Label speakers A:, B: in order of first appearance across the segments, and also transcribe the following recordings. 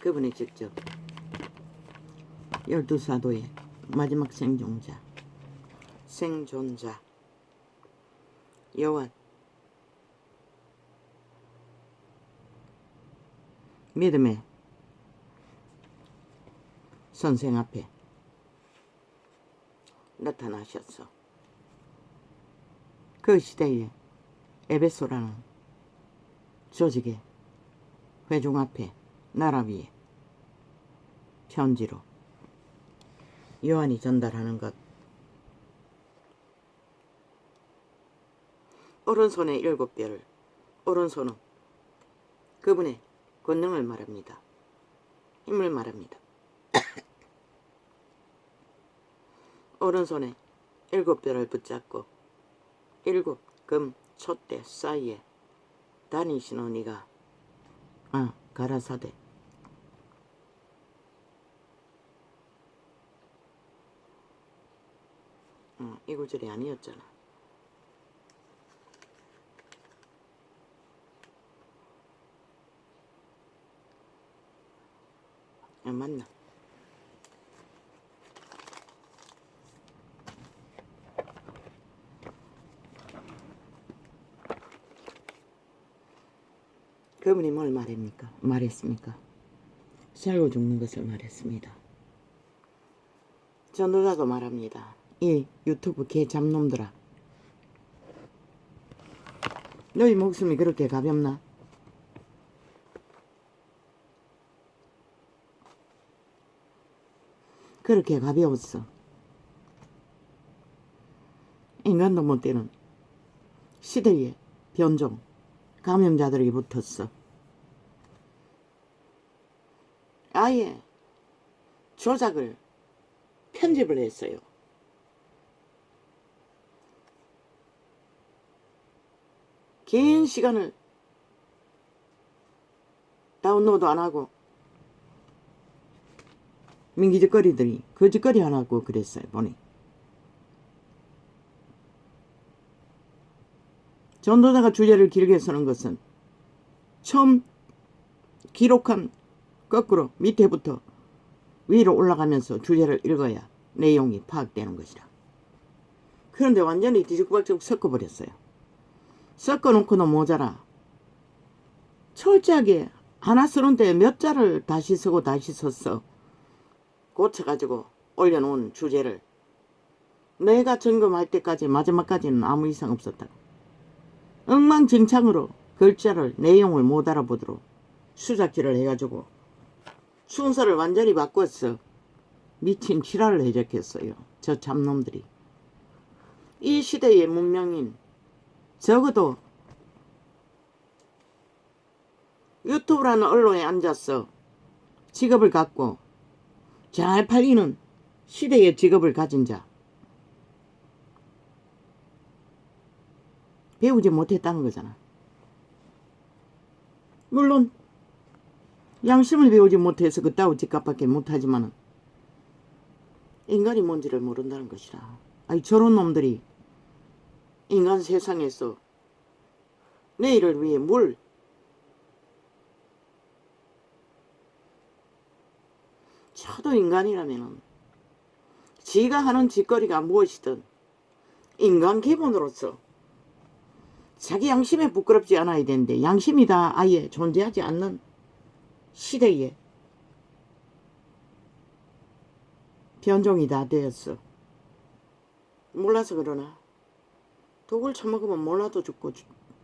A: 그분이 직접 12사도의 마지막 생존자 요한 믿음의 선생 앞에 나타나셨어. 그 시대에 에베소라는 조직의 회중 앞에 나라 위에 편지로 요한이 전달하는 것. 오른손의 7별, 오른손은 그분의 권능을 말합니다. 힘을 말합니다. 오른손에 7별을 붙잡고 7금 촛대 사이에 다니시는 이가 가라사대 이 구절이 아니었잖아. 맞나? 그분이 뭘 말했습니까? 살고 죽는 것을 말했습니다. 전도자도 말합니다. 이 유튜브 개 잡놈들아, 너희 목숨이 그렇게 가볍나? 그렇게 가벼웠어. 인간도 못 되는 시대의 변종 감염자들이 붙었어. 아예 조작을 편집을 했어요. 긴 시간을 다운로드 안 하고 민기적거리들이 거짓거리 안 하고 그랬어요. 보니 전도자가 주제를 길게 쓰는 것은 처음 기록한 거꾸로 밑에부터 위로 올라가면서 주제를 읽어야 내용이 파악되는 것이라. 그런데 완전히 뒤죽박죽 섞어버렸어요. 섞어놓고는 모자라. 철저하게 하나 쓰는데 몇 자를 다시 쓰고 다시 썼어. 고쳐가지고 올려놓은 주제를 내가 점검할 때까지 마지막까지는 아무 이상 없었다. 엉망진창으로 글자를 내용을 못 알아보도록 수작질을 해가지고 순서를 완전히 바꿨어. 미친 지랄을 해적했어요. 저 잡놈들이. 이 시대의 문명인 적어도 유튜브라는 언론에 앉아서 직업을 갖고 잘 팔리는 시대의 직업을 가진 자, 배우지 못했다는 거잖아. 물론 양심을 배우지 못해서 그따위 집값밖에 못하지만은 인간이 뭔지를 모른다는 것이라. 아니 저런 놈들이 인간 세상에서 내일을 위해 뭘 저도 인간이라면은 지가 하는 짓거리가 무엇이든 인간 기본으로서 자기 양심에 부끄럽지 않아야 되는데 양심이 다 아예 존재하지 않는 시대에 변종이 다 되었어. 몰라서 그러나 독을 처먹으면 몰라도 죽고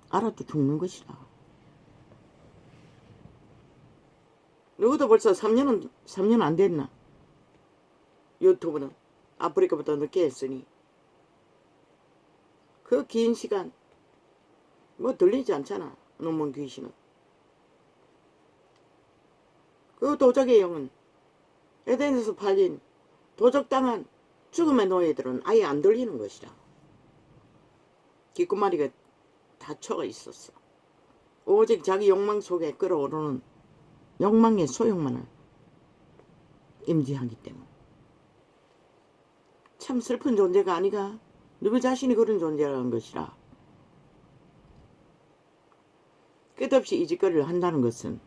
A: 알아도 죽는 것이라. 누구도 벌써 3년 안 됐나? 유튜브는 아프리카부터 늦게 했으니 그 긴 시간 뭐 들리지 않잖아. 놈의 귀신은. 그 도적의 영은 에덴에서 팔린 도적당한 죽음의 노예들은 아예 안 들리는 것이라. 귓구마리가 닫혀가 있었어. 오직 자기 욕망 속에 끓어오르는 욕망의 소용만을 임지하기 때문에. 참 슬픈 존재가 아니가. 누구 자신이 그런 존재라는 것이라. 끝없이 이 짓거리를 한다는 것은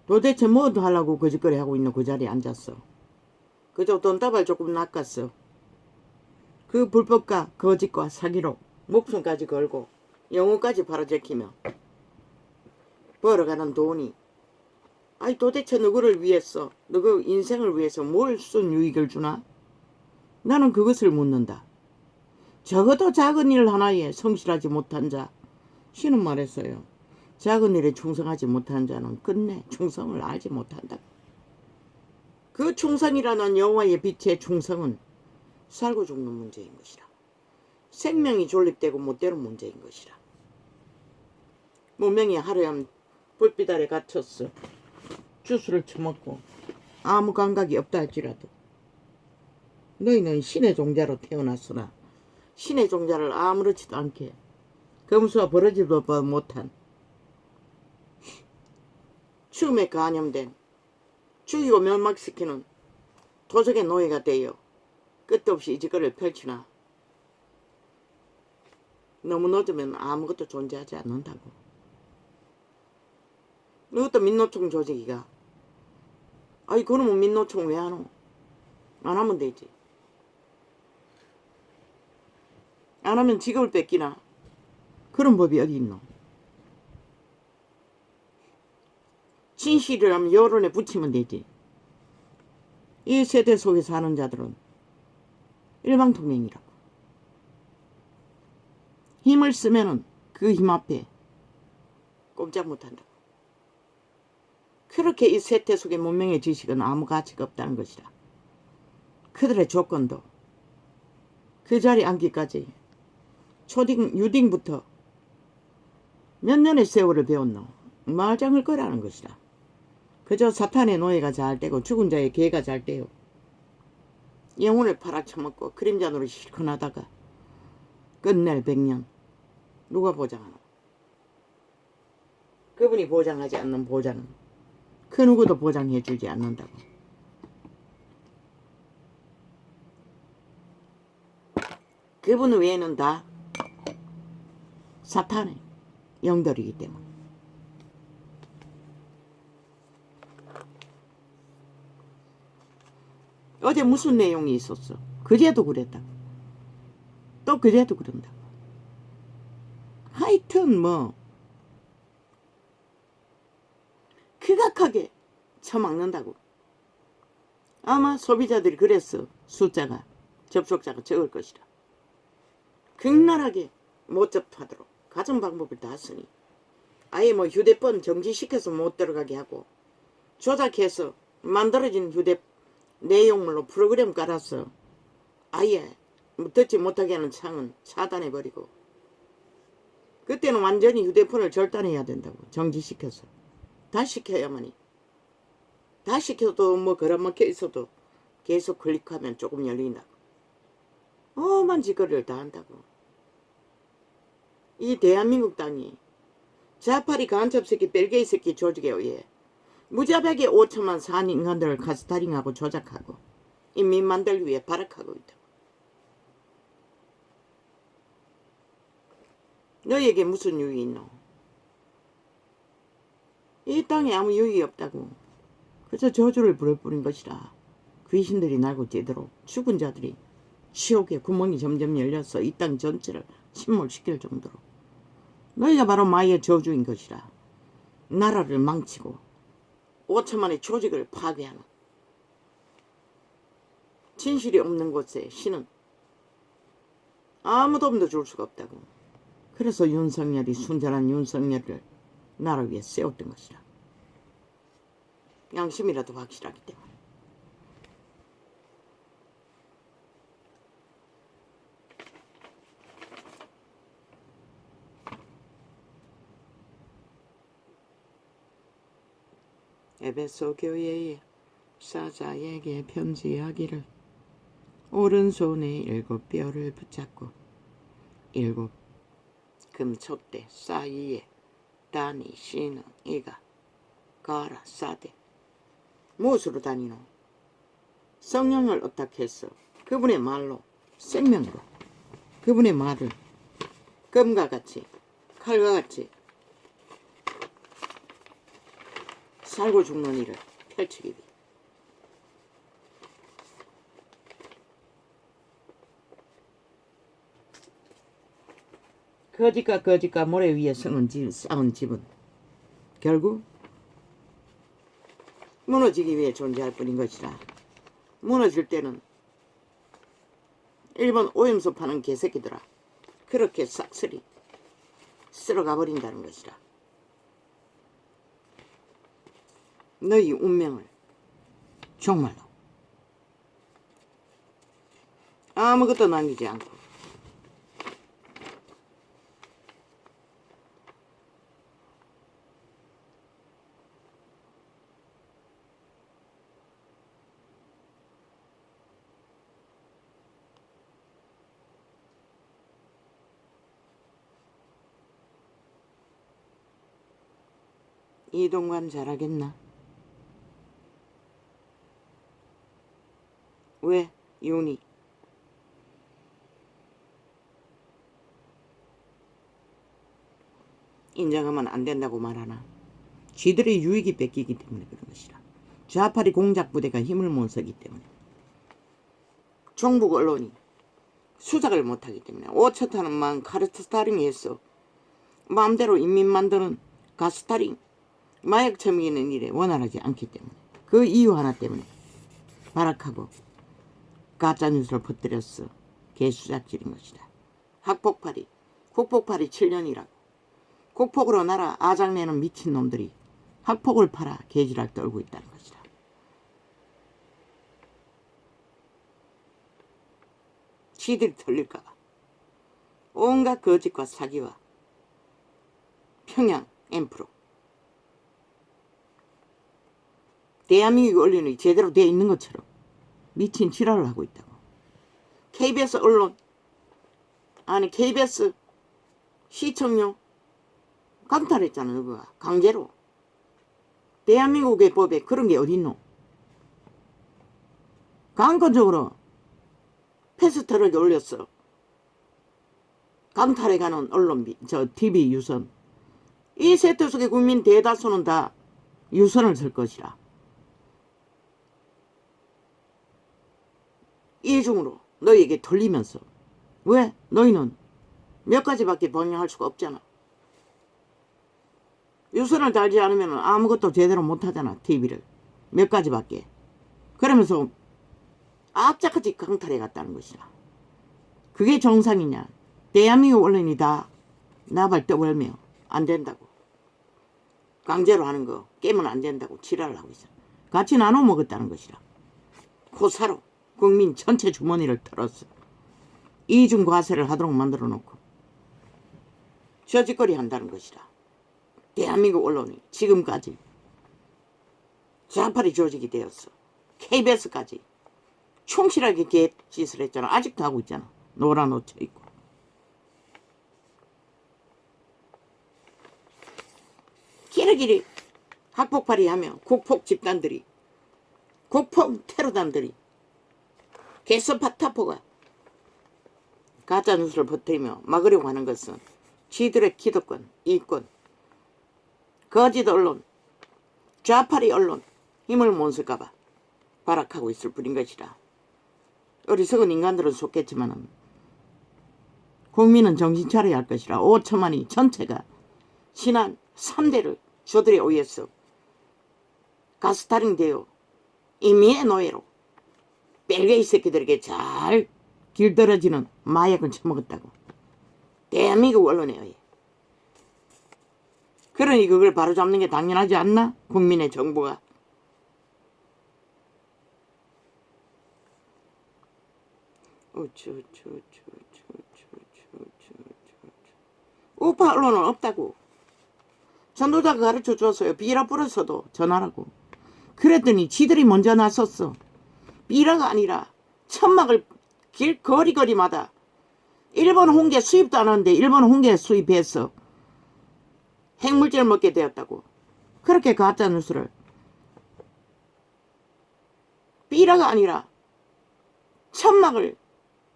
A: 도대체 뭐 하려고 거짓거리 하고 있는 그 자리에 앉았어. 그저 돈다발 조금 낚았어. 그 불법과 거짓과 사기로 목숨까지 걸고 영혼까지 바로잡히며 벌어가는 돈이 아니 도대체 누구를 위해서 누구 인생을 위해서 뭘 쓴 유익을 주나? 나는 그것을 묻는다. 적어도 작은 일 하나에 성실하지 못한 자, 신은 말했어요. 작은 일에 충성하지 못한 자는 끝내 충성을 알지 못한다. 그 충성이라는 여호와의 빛의 충성은 살고 죽는 문제인 것이라. 생명이 존립되고 못되는 문제인 것이라. 문명이 하루에 불빛 아래 갇혔어. 주스를 처먹고 아무 감각이 없다 할지라도 너희는 신의 종자로 태어났으나 신의 종자를 아무렇지도 않게 검수와 버러지도 못한 죽음에 간염된 죽이고 멸망시키는 도적의 노예가 되어 끝도 없이 이 짓거리를 펼치나 너무 늦으면 아무것도 존재하지 않는다고. 이것도 민노총 조직이가 아이 그러면 민노총 왜 하노? 안 하면 되지. 안 하면 직업을 뺏기나? 그런 법이 어디 있노? 진실을 하면 여론에 붙이면 되지. 이 세대 속에 사는 자들은 일방통행이라고. 힘을 쓰면은 그 힘 앞에 꼼짝 못한다고. 그렇게 이 세대 속의 문명의 지식은 아무 가치가 없다는 것이다. 그들의 조건도 그 자리에 앉기까지 초딩, 유딩부터 몇 년의 세월을 배웠노? 말장을 거라는 것이다. 그저 사탄의 노예가 잘 되고 죽은 자의 개가 잘 되요. 영혼을 팔아쳐먹고 그림자 노릇 실컷 하다가 끝낼 100년 누가 보장하노? 그분이 보장하지 않는 보장은 그 누구도 보장해주지 않는다고. 그분 외에는 다 사탄의 영들이기 때문에. 어제 무슨 내용이 있었어? 그제도 그랬다고. 또 그제도 그런다고. 하여튼 뭐 극악하게 처막는다고. 아마 소비자들이 그랬어. 숫자가 접속자가 적을 것이라. 극렬하게 못 접하도록 가진 방법을 다 쓰니 아예 뭐 휴대폰 정지시켜서 못 들어가게 하고 조작해서 만들어진 내용물로 프로그램 깔아서 아예 듣지 못하게 하는 창은 차단해버리고 그때는 완전히 휴대폰을 절단해야 된다고. 정지시켜서 다 시켜야만이. 다 시켜도 뭐 걸어막혀 있어도 계속 클릭하면 조금 열린다고. 엄한 짓거리를 다 한다고. 이 대한민국 땅이 자파리 간첩새끼 벨게이 새끼 조직에 의해 무자백의 5천만 산 인간들을 카스타링하고 조작하고 인민 만들기 위해 발악하고 있다. 너희에게 무슨 유익이 있노? 이 땅에 아무 유익이 없다고. 그저 저주를 부를 뿐인 것이라. 귀신들이 날고 뛰도록 죽은 자들이 지옥의 구멍이 점점 열려서 이 땅 전체를 침몰시킬 정도로 너희가 바로 마의 저주인 것이라. 나라를 망치고 5천만의 조직을 파괴하는 진실이 없는 곳에 신은 아무 도움도 줄 수가 없다고. 그래서 윤석열이 순전한 윤석열을 나를 위해 세웠던 것이라. 양심이라도 확실하기 때문에. 에베소 교회의 사자에게 편지하기를 오른손에 7 뼈를 붙잡고 7 금촛대 사이에 다니시는 이가 가라 사대. 무엇으로 다니노? 성령을 어떻게 했어? 그분의 말로, 생명으로. 그분의 말을 금과 같이 칼과 같이 살고 죽는 일을 펼치기 위해. 거짓과 모래 위에 쌓은 집은 결국 무너지기 위해 존재할 뿐인 것이라. 무너질 때는 일본 오염수 파는 개새끼들아 그렇게 싹쓸이 쓸어가 버린다는 것이라. 너희 운명을 정말로 아무것도 남기지 않고 이동관 잘하겠나? 왜 윤희? 인정하면 안 된다고 말하나? 쥐들의 유익이 뺏기기 때문에 그런 것이라. 좌파리 공작 부대가 힘을 못 쓰기 때문에. 종북 언론이 수작을 못하기 때문에. 오처타는 카르스타링이 했어. 마음대로 인민 만드는 가스타링 마약 처먹이는 일에 원활하지 않기 때문에. 그 이유 하나 때문에 발악하고 가짜뉴스를 퍼뜨렸어. 개수작질인 것이다. 학폭파리 국폭파리 7년이라고. 국폭으로 나라 아장내는 미친놈들이 학폭을 팔아 개지랄 떨고 있다는 것이다. 지들이 털릴까봐 온갖 거짓과 사기와 평양 엠프로 대한민국 언론이 제대로 되어 있는 것처럼 미친 지랄을 하고 있다고. KBS 언론 아니 KBS 시청료 강탈했잖아. 누가 강제로. 대한민국의 법에 그런 게 어딨노. 강권적으로 패스트트럭에 올렸어. 강탈해가는 언론 TV 유선. 이 세트 속의 국민 대다수는 다 유선을 쓸 것이라. 이중으로 너희에게 돌리면서. 왜? 너희는 몇 가지밖에 번영할 수가 없잖아. 유선을 달지 않으면 아무것도 제대로 못하잖아. TV를 몇 가지밖에. 그러면서 악착같이 강탈해 갔다는 것이라. 그게 정상이냐. 대한민국 언론이 다 나발 떠벌며 안 된다고. 강제로 하는 거 깨면 안 된다고 지랄을 하고 있어. 같이 나눠 먹었다는 것이라. 고사로 국민 전체 주머니를 털었어. 이중 과세를 하도록 만들어 놓고 저짓거리 한다는 것이라. 대한민국 언론이 지금까지 좌파리 조직이 되었어. KBS까지 충실하게 개짓을 했잖아. 아직도 하고 있잖아. 노란 옷 쳐입고. 끼리끼리 학폭파리 하며 국폭 집단들이 국폭 테러단들이 개서파타포가 가짜뉴스를 퍼뜨리며 막으려고 하는 것은 지들의 기득권, 이권, 거짓 언론, 좌파리 언론 힘을 못 쓸까봐 발악하고 있을 뿐인 것이라. 어리석은 인간들은 속겠지만은 국민은 정신 차려야 할 것이라. 5천만이 전체가 신한 3대를 저들의 의해서 가스타링 되어 인민의 노예로 벨게이 새끼들에게 잘 길들여지는 마약을 처먹었다고. 대한민국 언론에 의해. 그러니 그걸 바로잡는 게 당연하지 않나? 국민의 정부가. 우파 언론은 없다고. 전도자가 가르쳐 줬어요. 비라 불어서도 전하라고. 그랬더니 지들이 먼저 나섰어. 비라가 아니라 천막을 거리마다 일본 홍게 수입도 안 하는데 일본 홍게 수입해서 핵물질을 먹게 되었다고. 그렇게 가짜뉴스를. 비라가 아니라 천막을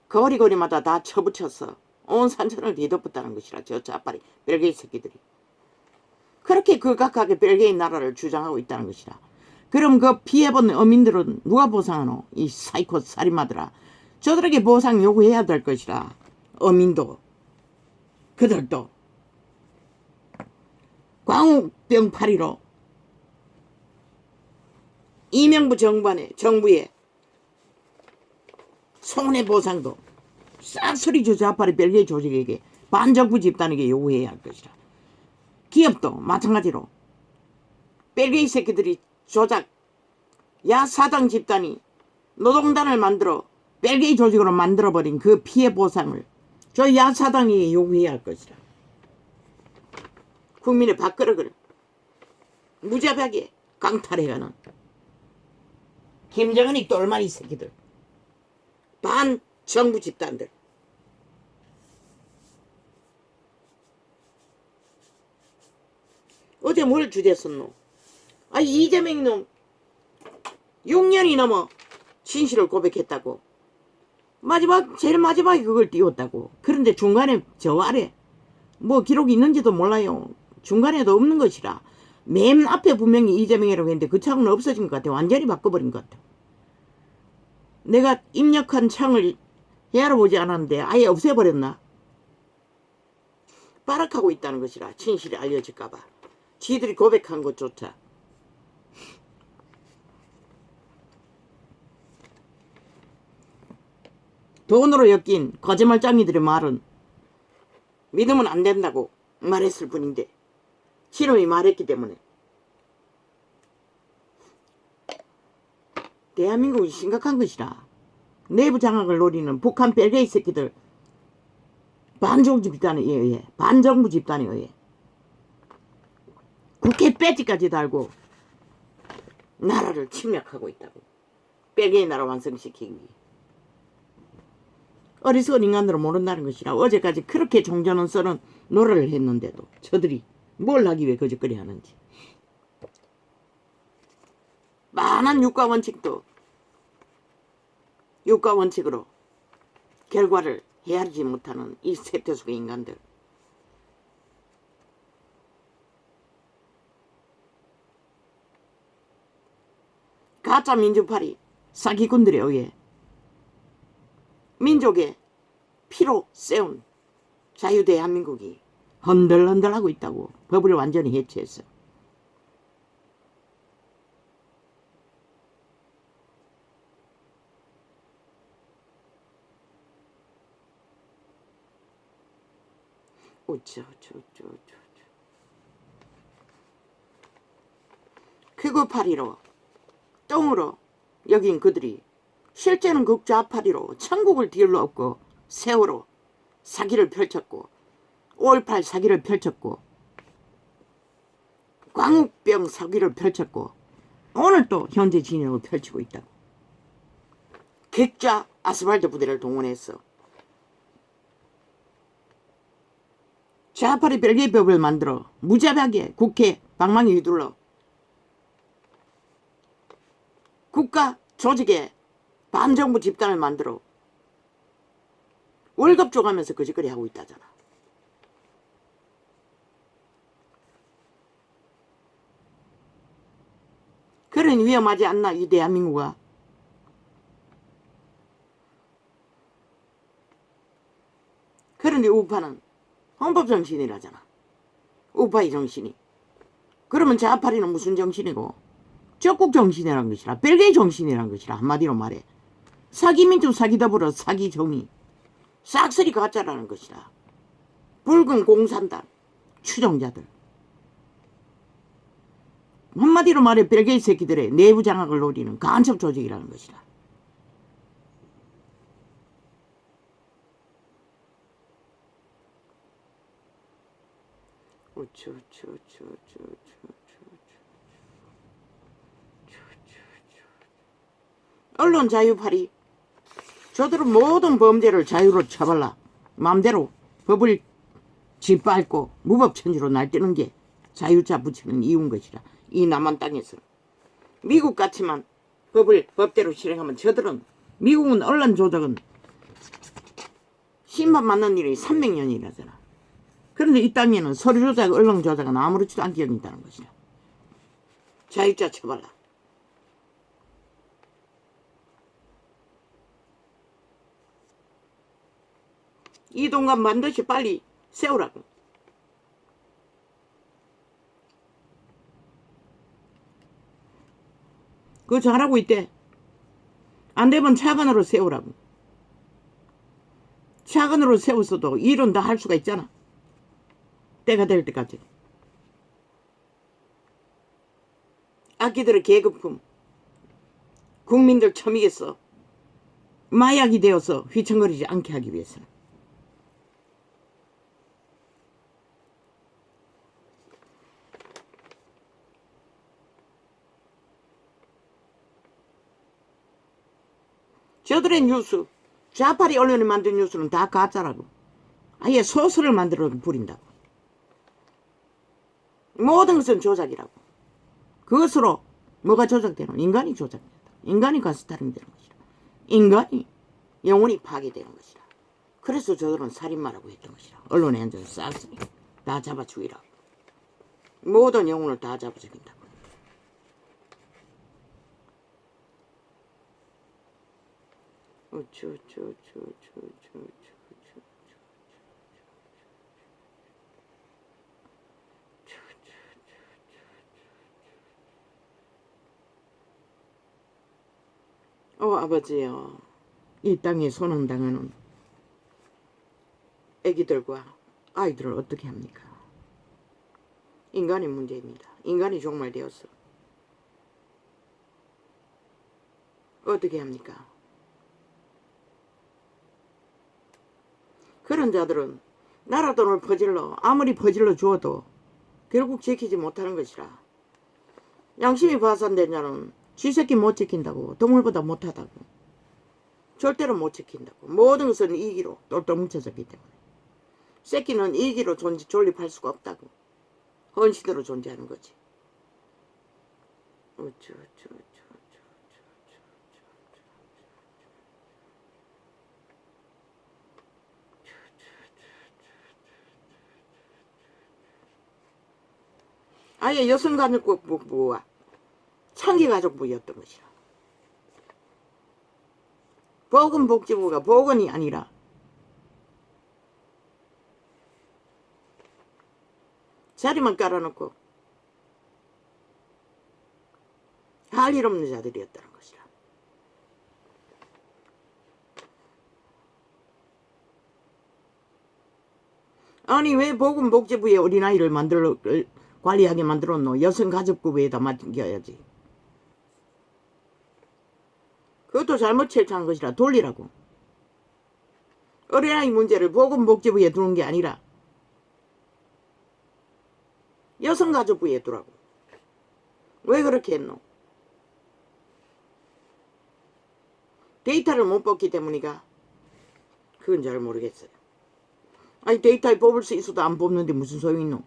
A: 거리마다 다 쳐붙여서 온 산천을 뒤덮었다는 것이라. 저 좌파리 벨게이 새끼들이. 그렇게 극악하게 벨기에 나라를 주장하고 있다는 것이라. 그럼 그 피해본 어민들은 누가 보상하노? 이 사이코 살인마들아. 저들에게 보상 요구해야 될 것이라. 어민도 그들도 광우병파리로 이명부 정부의 손해보상도 싹소리 좌파리 벨기에 조직에게 반정부 집단에게 요구해야 할 것이라. 기업도 마찬가지로 벨기에 새끼들이 조작 야사당 집단이 노동단을 만들어 벨기에 조직으로 만들어버린 그 피해 보상을 저 야사당이 요구해야 할 것이라. 국민의 밥그릇을 무자비하게 강탈해가는 김정은이 똘마니 새끼들, 반정부 집단들. 어제 뭘 주댔었노? 이재명 놈 6년이 넘어 진실을 고백했다고. 제일 마지막에 그걸 띄웠다고. 그런데 중간에 저 아래 뭐 기록이 있는지도 몰라요. 중간에도 없는 것이라. 맨 앞에 분명히 이재명이라고 했는데 그 창은 없어진 것 같아. 완전히 바꿔버린 것 같아. 내가 입력한 창을 헤아려 보지 않았는데 아예 없애버렸나? 빠락하고 있다는 것이라. 진실이 알려질까봐. 지들이 고백한 것조차. 돈으로 엮인 거짓말장이들의 말은 믿으면 안 된다고 말했을 뿐인데 지놈이 말했기 때문에 대한민국이 심각한 것이라. 내부 장악을 노리는 북한 벨기에 새끼들 반정부 집단에 의해 국회 배지까지 달고 나라를 침략하고 있다고. 벨기에 나라 완성시키기 위해. 어리석은 인간들은 모른다는 것이라. 어제까지 그렇게 종전은 써는 노래를 했는데도 저들이 뭘 하기 위해 거짓거리 하는지. 많은 육가원칙도 육가원칙으로 결과를 헤아리지 못하는 이 세태속의 인간들. 가짜 민주파리 사기꾼들에 의해 민족의 피로 세운 자유대한민국이 흔들흔들하고 있다고. 법을 완전히 해체했어. 극우파리로 똥으로 여긴 그들이 실제는 극좌파리로 천국을 뒤로 세월호 사기를 펼쳤고 5.18 사기를 펼쳤고 광우병 사기를 펼쳤고 오늘 또 현재 진영을 펼치고 있다고. 객좌 아스팔트 부대를 동원해서 좌파리 벨기에 법을 만들어 무자비하게 국회 방망이 휘둘러 국가 조직에 반정부 집단을 만들어 월급 줘가면서 거짓거리 하고 있다잖아. 그러니 위험하지 않나 이 대한민국아. 그런데 우파는 헌법정신이라잖아. 우파의 정신이. 그러면 좌파리는 무슨 정신이고 적국정신이란 것이라. 벨기에 정신이란 것이라. 한마디로 말해. 사기민주 사기더불어 사기정의 싹쓸이 가짜라는 것이라. 붉은 공산당 추종자들. 한마디로 말해 벨기에 새끼들의 내부 장악을 노리는 간첩 조직이라는 것이라. 언론 자유파리. 저들은 모든 범죄를 자유로 처벌라. 마음대로 법을 짓밟고 무법천지로 날뛰는 게 자유자 붙이는 이유인 것이라. 이 남한 땅에서 미국 같지만 법을 법대로 실행하면 저들은 미국은 언론 조작은 심판 받는 일이 300년이라잖아. 그런데 이 땅에는 서류 조작, 언론 조작은 아무렇지도 않게 여긴다는 것이다. 자익자 처벌라. 이 동간 반드시 빨리 세우라고. 그거 잘하고 있대. 안 되면 차관으로 세우라고. 차관으로 세웠어도 일은 다 할 수가 있잖아. 때가 될 때까지. 아기들의 계급품. 국민들 처미겠어. 마약이 되어서 휘청거리지 않게 하기 위해서는. 저들의 뉴스, 좌파리 언론이 만든 뉴스는 다 가짜라고. 아예 소설을 만들어 부린다고. 모든 것은 조작이라고. 그것으로 뭐가 조작되는? 인간이 조작된다. 인간이 가스타링 되는 것이다. 인간이 영혼이 파괴되는 것이다. 그래서 저들은 살인마라고 했던 것이다. 언론에 앉아서 싹쓸이 다 잡아 죽이라고. 모든 영혼을 다 잡아 죽인다고. 아버지요. 이 땅에 손흥당하는 애기들과 아이들을 어떻게 합니까? 인간의 문제입니다. 인간이 종말되었어. 어떻게 합니까? 그런 자들은 나라 돈을 퍼질러 아무리 퍼질러 주어도 결국 지키지 못하는 것이라. 양심이 파산된 자는 쥐새끼 못 지킨다고. 동물보다 못하다고. 절대로 못 지킨다고. 모든 것은 이기로 똘똘 뭉쳐졌기 때문에. 새끼는 이기로 존립할 수가 없다고. 헌신으로 존재하는 거지. 아예 여성가족부와 창기가족부였던 것이라. 보건복지부가 보건이 아니라 자리만 깔아놓고 할 일 없는 자들이었다는 것이라. 아니 왜 보건복지부에 어린아이를 관리하게 만들었노? 여성가족부에다 맡겨야지. 그것도 잘못 채택한 것이라 돌리라고. 어린아이 문제를 보건복지부에 두는 게 아니라 여성가족부에 두라고. 왜 그렇게 했노? 데이터를 못 뽑기 때문이가? 그건 잘 모르겠어요. 아니 데이터에 뽑을 수 있어도 안 뽑는데 무슨 소용이 있노?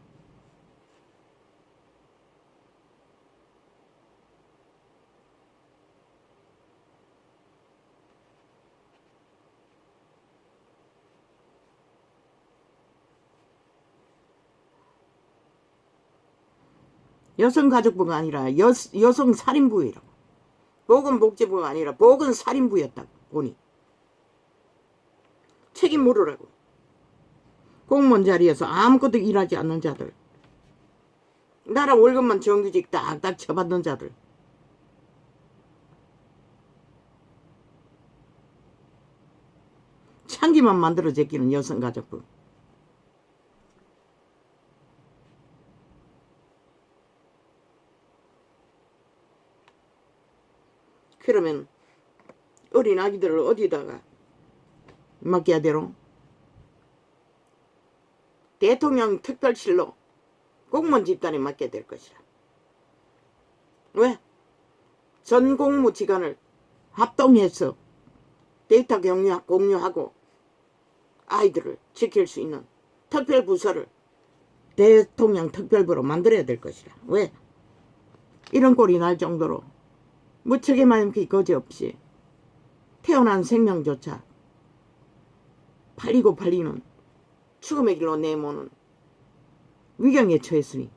A: 여성가족부가 아니라 여성살인부이라고. 보건복지부가 아니라 보건살인부였다고 보니. 책임 물으라고. 공무원 자리에서 아무것도 일하지 않는 자들. 나라 월급만 정규직 딱딱 쳐받는 자들. 창기만 만들어 제끼는 여성가족부. 그러면 어린 아기들을 어디다가 맡겨야 되노? 대통령 특별실로 공무원 집단에 맡겨야 될 것이라. 왜? 전 공무기관을 합동해서 데이터 공유하고 아이들을 지킬 수 있는 특별부서를 대통령 특별부로 만들어야 될 것이라. 왜? 이런 꼴이 날 정도로 무척이만큼 거지없이 태어난 생명조차 팔리고 팔리는 죽음의 길로 내모는 위경에 처했으니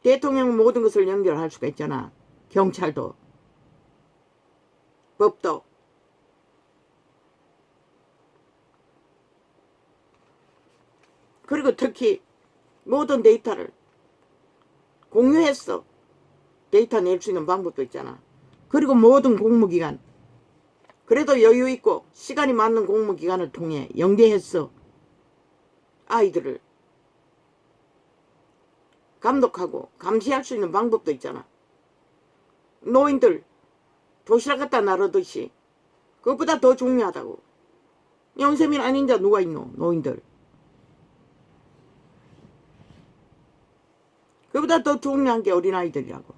A: 대통령 모든 것을 연결할 수가 있잖아. 경찰도 법도. 그리고 특히 모든 데이터를 공유했어. 데이터 낼 수 있는 방법도 있잖아. 그리고 모든 공무기관, 그래도 여유 있고 시간이 맞는 공무기관을 통해 연계했어. 아이들을 감독하고 감시할 수 있는 방법도 있잖아. 노인들 도시락 갖다 나르듯이 그것보다 더 중요하다고. 영세민 아닌 자 누가 있노? 노인들. 그보다 더 중요한 게 어린아이들이라고.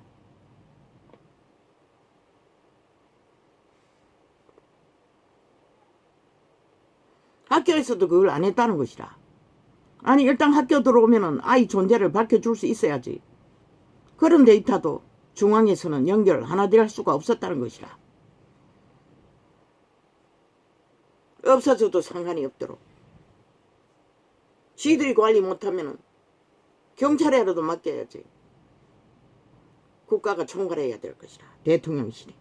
A: 학교에서도 그걸 안 했다는 것이라. 아니 일단 학교 들어오면은 아이 존재를 밝혀줄 수 있어야지. 그런 데이터도 중앙에서는 연결 하나도 할 수가 없었다는 것이라. 없어져도 상관이 없도록. 지들이 관리 못하면은 경찰에라도 맡겨야지. 국가가 총괄해야 될 것이라. 대통령실이.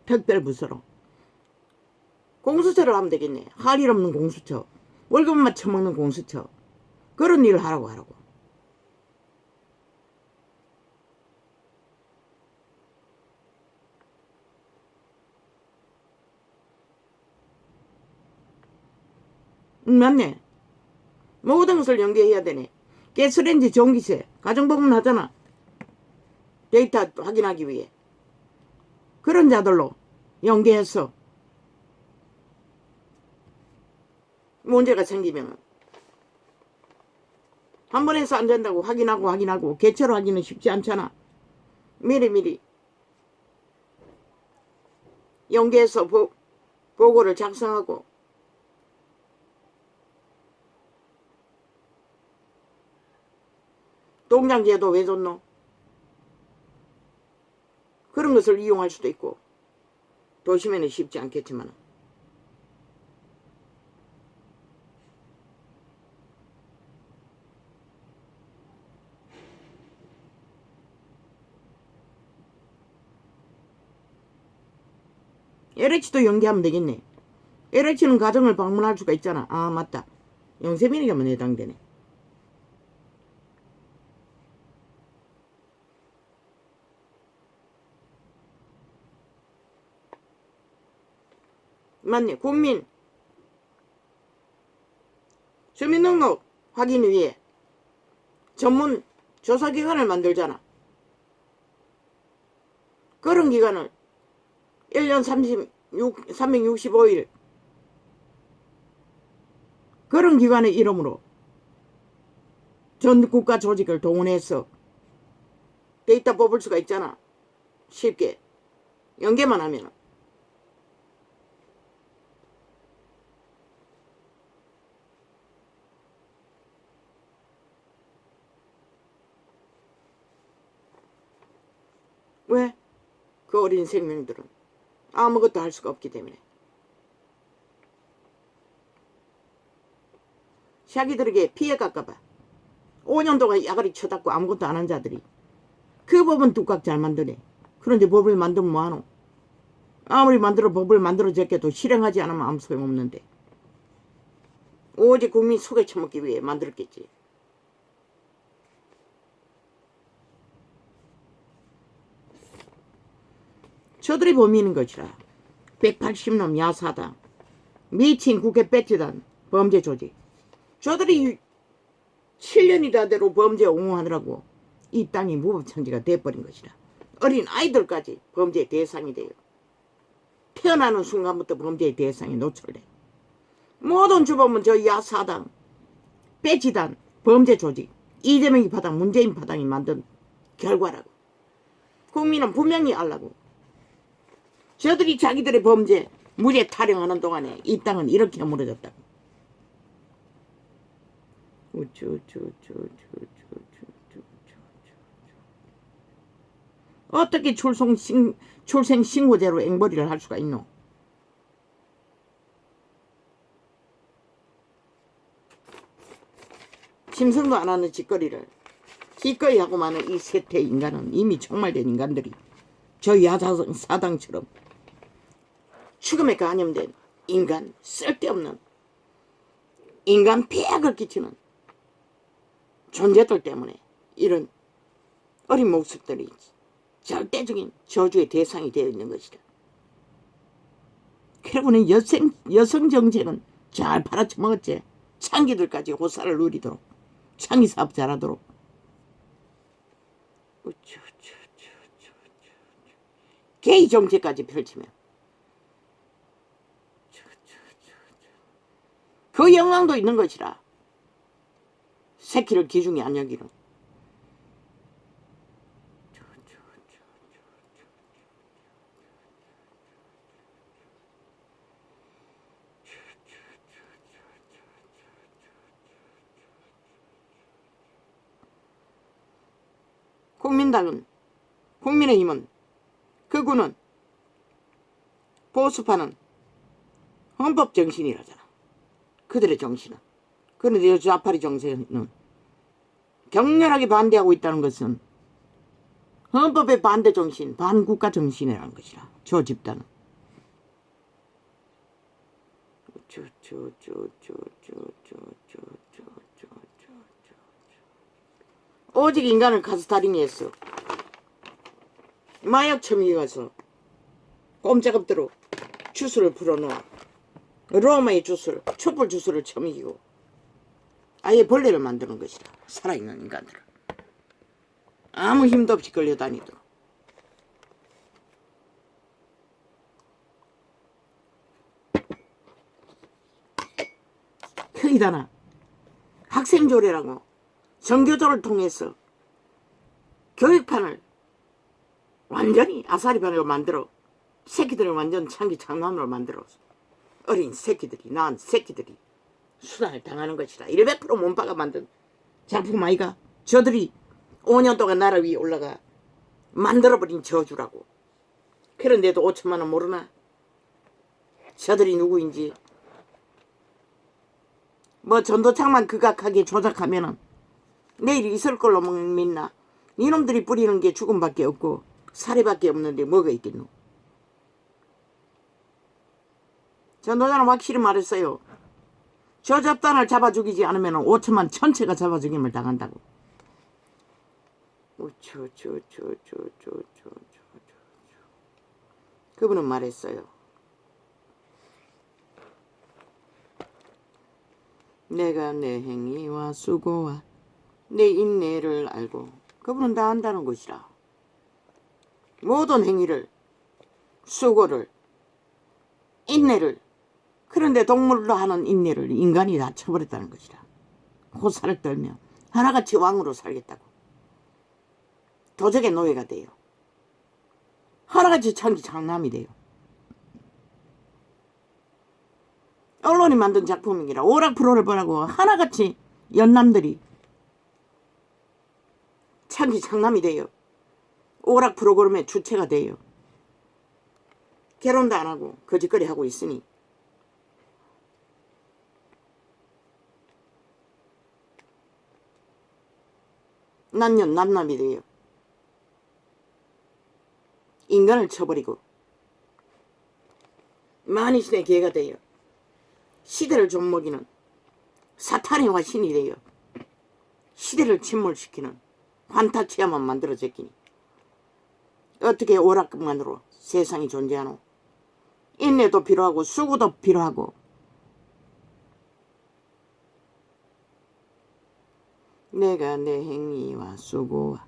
A: 특별부서로. 공수처를 하면 되겠네. 할 일 없는 공수처. 월급만 처먹는 공수처. 그런 일을 하라고. 맞네. 모든 것을 연계해야 되네. 가스레인지, 전기세, 가정법은 하잖아. 데이터 확인하기 위해. 그런 자들로 연계해서 문제가 생기면 한 번 해서 안 된다고 확인하고 개체로 하기는 쉽지 않잖아. 미리미리 연계해서 보고를 작성하고 동장제도 왜 줬노? 그런 것을 이용할 수도 있고 도심에는 쉽지 않겠지만 LH도 연계하면 되겠네. LH는 가정을 방문할 수가 있잖아. 아 맞다. 영세민이가만 해당되네. 맞네. 국민 주민등록 확인 위해 전문 조사기관을 만들잖아. 그런 기관을 1년 365일 그런 기관의 이름으로 전 국가 조직을 동원해서 데이터 뽑을 수가 있잖아. 쉽게 연계만 하면. 왜? 그 어린 생명들은 아무것도 할 수가 없기 때문에. 자기들에게 피해갈까봐 5년 동안 야가리 쳐닫고 아무것도 안 한 자들이 그 법은 뚝딱 잘 만드네. 그런데 법을 만들면 뭐하노? 아무리 법을 만들어 제껴도 실행하지 않으면 아무 소용없는데 오직 국민 속에 처먹기 위해 만들었겠지. 저들이 범인인 것이라. 180놈 야사당, 미친 국회 배지단, 범죄 조직. 저들이 7년이 다 되로 범죄 옹호하느라고 이 땅이 무법천지가 돼버린 것이라. 어린 아이들까지 범죄의 대상이 돼요. 태어나는 순간부터 범죄의 대상에 노출돼. 모든 주범은 저 야사당, 배지단, 범죄 조직, 이재명이 파당, 문재인 파당이 만든 결과라고. 국민은 분명히 알라고. 저들이 자기들의 범죄 무죄 타령하는 동안에 이 땅은 이렇게 무너졌다고. 어떻게 출생신고제로 앵벌이를 할 수가 있노? 짐승도 안 하는 짓거리를 기꺼이 하고 마는 이 세태 인간은 이미 총말된 인간들이 저 야사성 사당처럼 죽음에 감염된 인간, 쓸데없는 인간 폐악을 끼치는 존재들 때문에 이런 어린 모습들이 절대적인 저주의 대상이 되어 있는 것이다. 그러고는 여성 정책은 잘 팔아쳐먹었지. 창기들까지 호사를 누리도록, 창기 사업 잘하도록. 게이 정책까지 펼치면 그 영향도 있는 것이라. 새끼를 기중에 안 여기는. 국민당은, 국민의힘은, 극우는, 보수파는 헌법 정신이라잖아. 그들의 정신은. 그런데 좌파리 정신은 격렬하게 반대하고 있다는 것은 헌법의 반대 정신, 반국가 정신이라는 것이라. 저 집단은. 오직 인간을 가스타링 했어. 마약 처미에 가서 꼼짝없도록 주스를 불어넣어. 로마의 주스를, 촛불 주스를 처미고 아예 벌레를 만드는 것이다. 살아있는 인간들을. 아무 힘도 없이 끌려다니도록. 거기다나 학생조례라고 전교조를 통해서 교육판을 완전히 아사리판으로 만들어 새끼들을 완전 창기 장난으로 만들어 어린 새끼들이, 낳은 새끼들이 수단을 당하는 것이다. 100% 몸박아 만든 작품 아이가. 저들이 5년 동안 나라 위에 올라가 만들어버린 저주라고. 그런데도 5천만 원 모르나? 저들이 누구인지. 뭐 전도창만 극악하게 조작하면은 내일 있을 걸로 믿나? 이놈들이 뿌리는 게 죽음밖에 없고 살해밖에 없는데 뭐가 있겠노? 전도자는 확실히 말했어요. 저 집단을 잡아 죽이지 않으면 5천만 전체가 잡아 죽임을 당한다고. 그분은 말했어요. 내가 내 행위와 수고와 내 인내를 알고. 그분은 다 안다는 것이라. 모든 행위를, 수고를, 인내를. 그런데 동물로 하는 인내를 인간이 다 쳐버렸다는 것이라. 호사를 떨며 하나같이 왕으로 살겠다고. 도적의 노예가 돼요. 하나같이 창기 장남이 돼요. 언론이 만든 작품이라 오락프로를 보라고 하나같이 연남들이 창기 장남이 돼요. 오락 프로그램의 주체가 돼요. 결혼도 안 하고 거짓거리 하고 있으니 난년 남남이 돼요. 인간을 쳐버리고 만이신의 개가 돼요. 시대를 좀먹이는 사탄의 화신이 돼요. 시대를 침몰시키는 환타치아만 만들어 제끼니 어떻게 오락만으로 세상이 존재하노? 인내도 필요하고 수고도 필요하고. 내가 내 행위와 수고와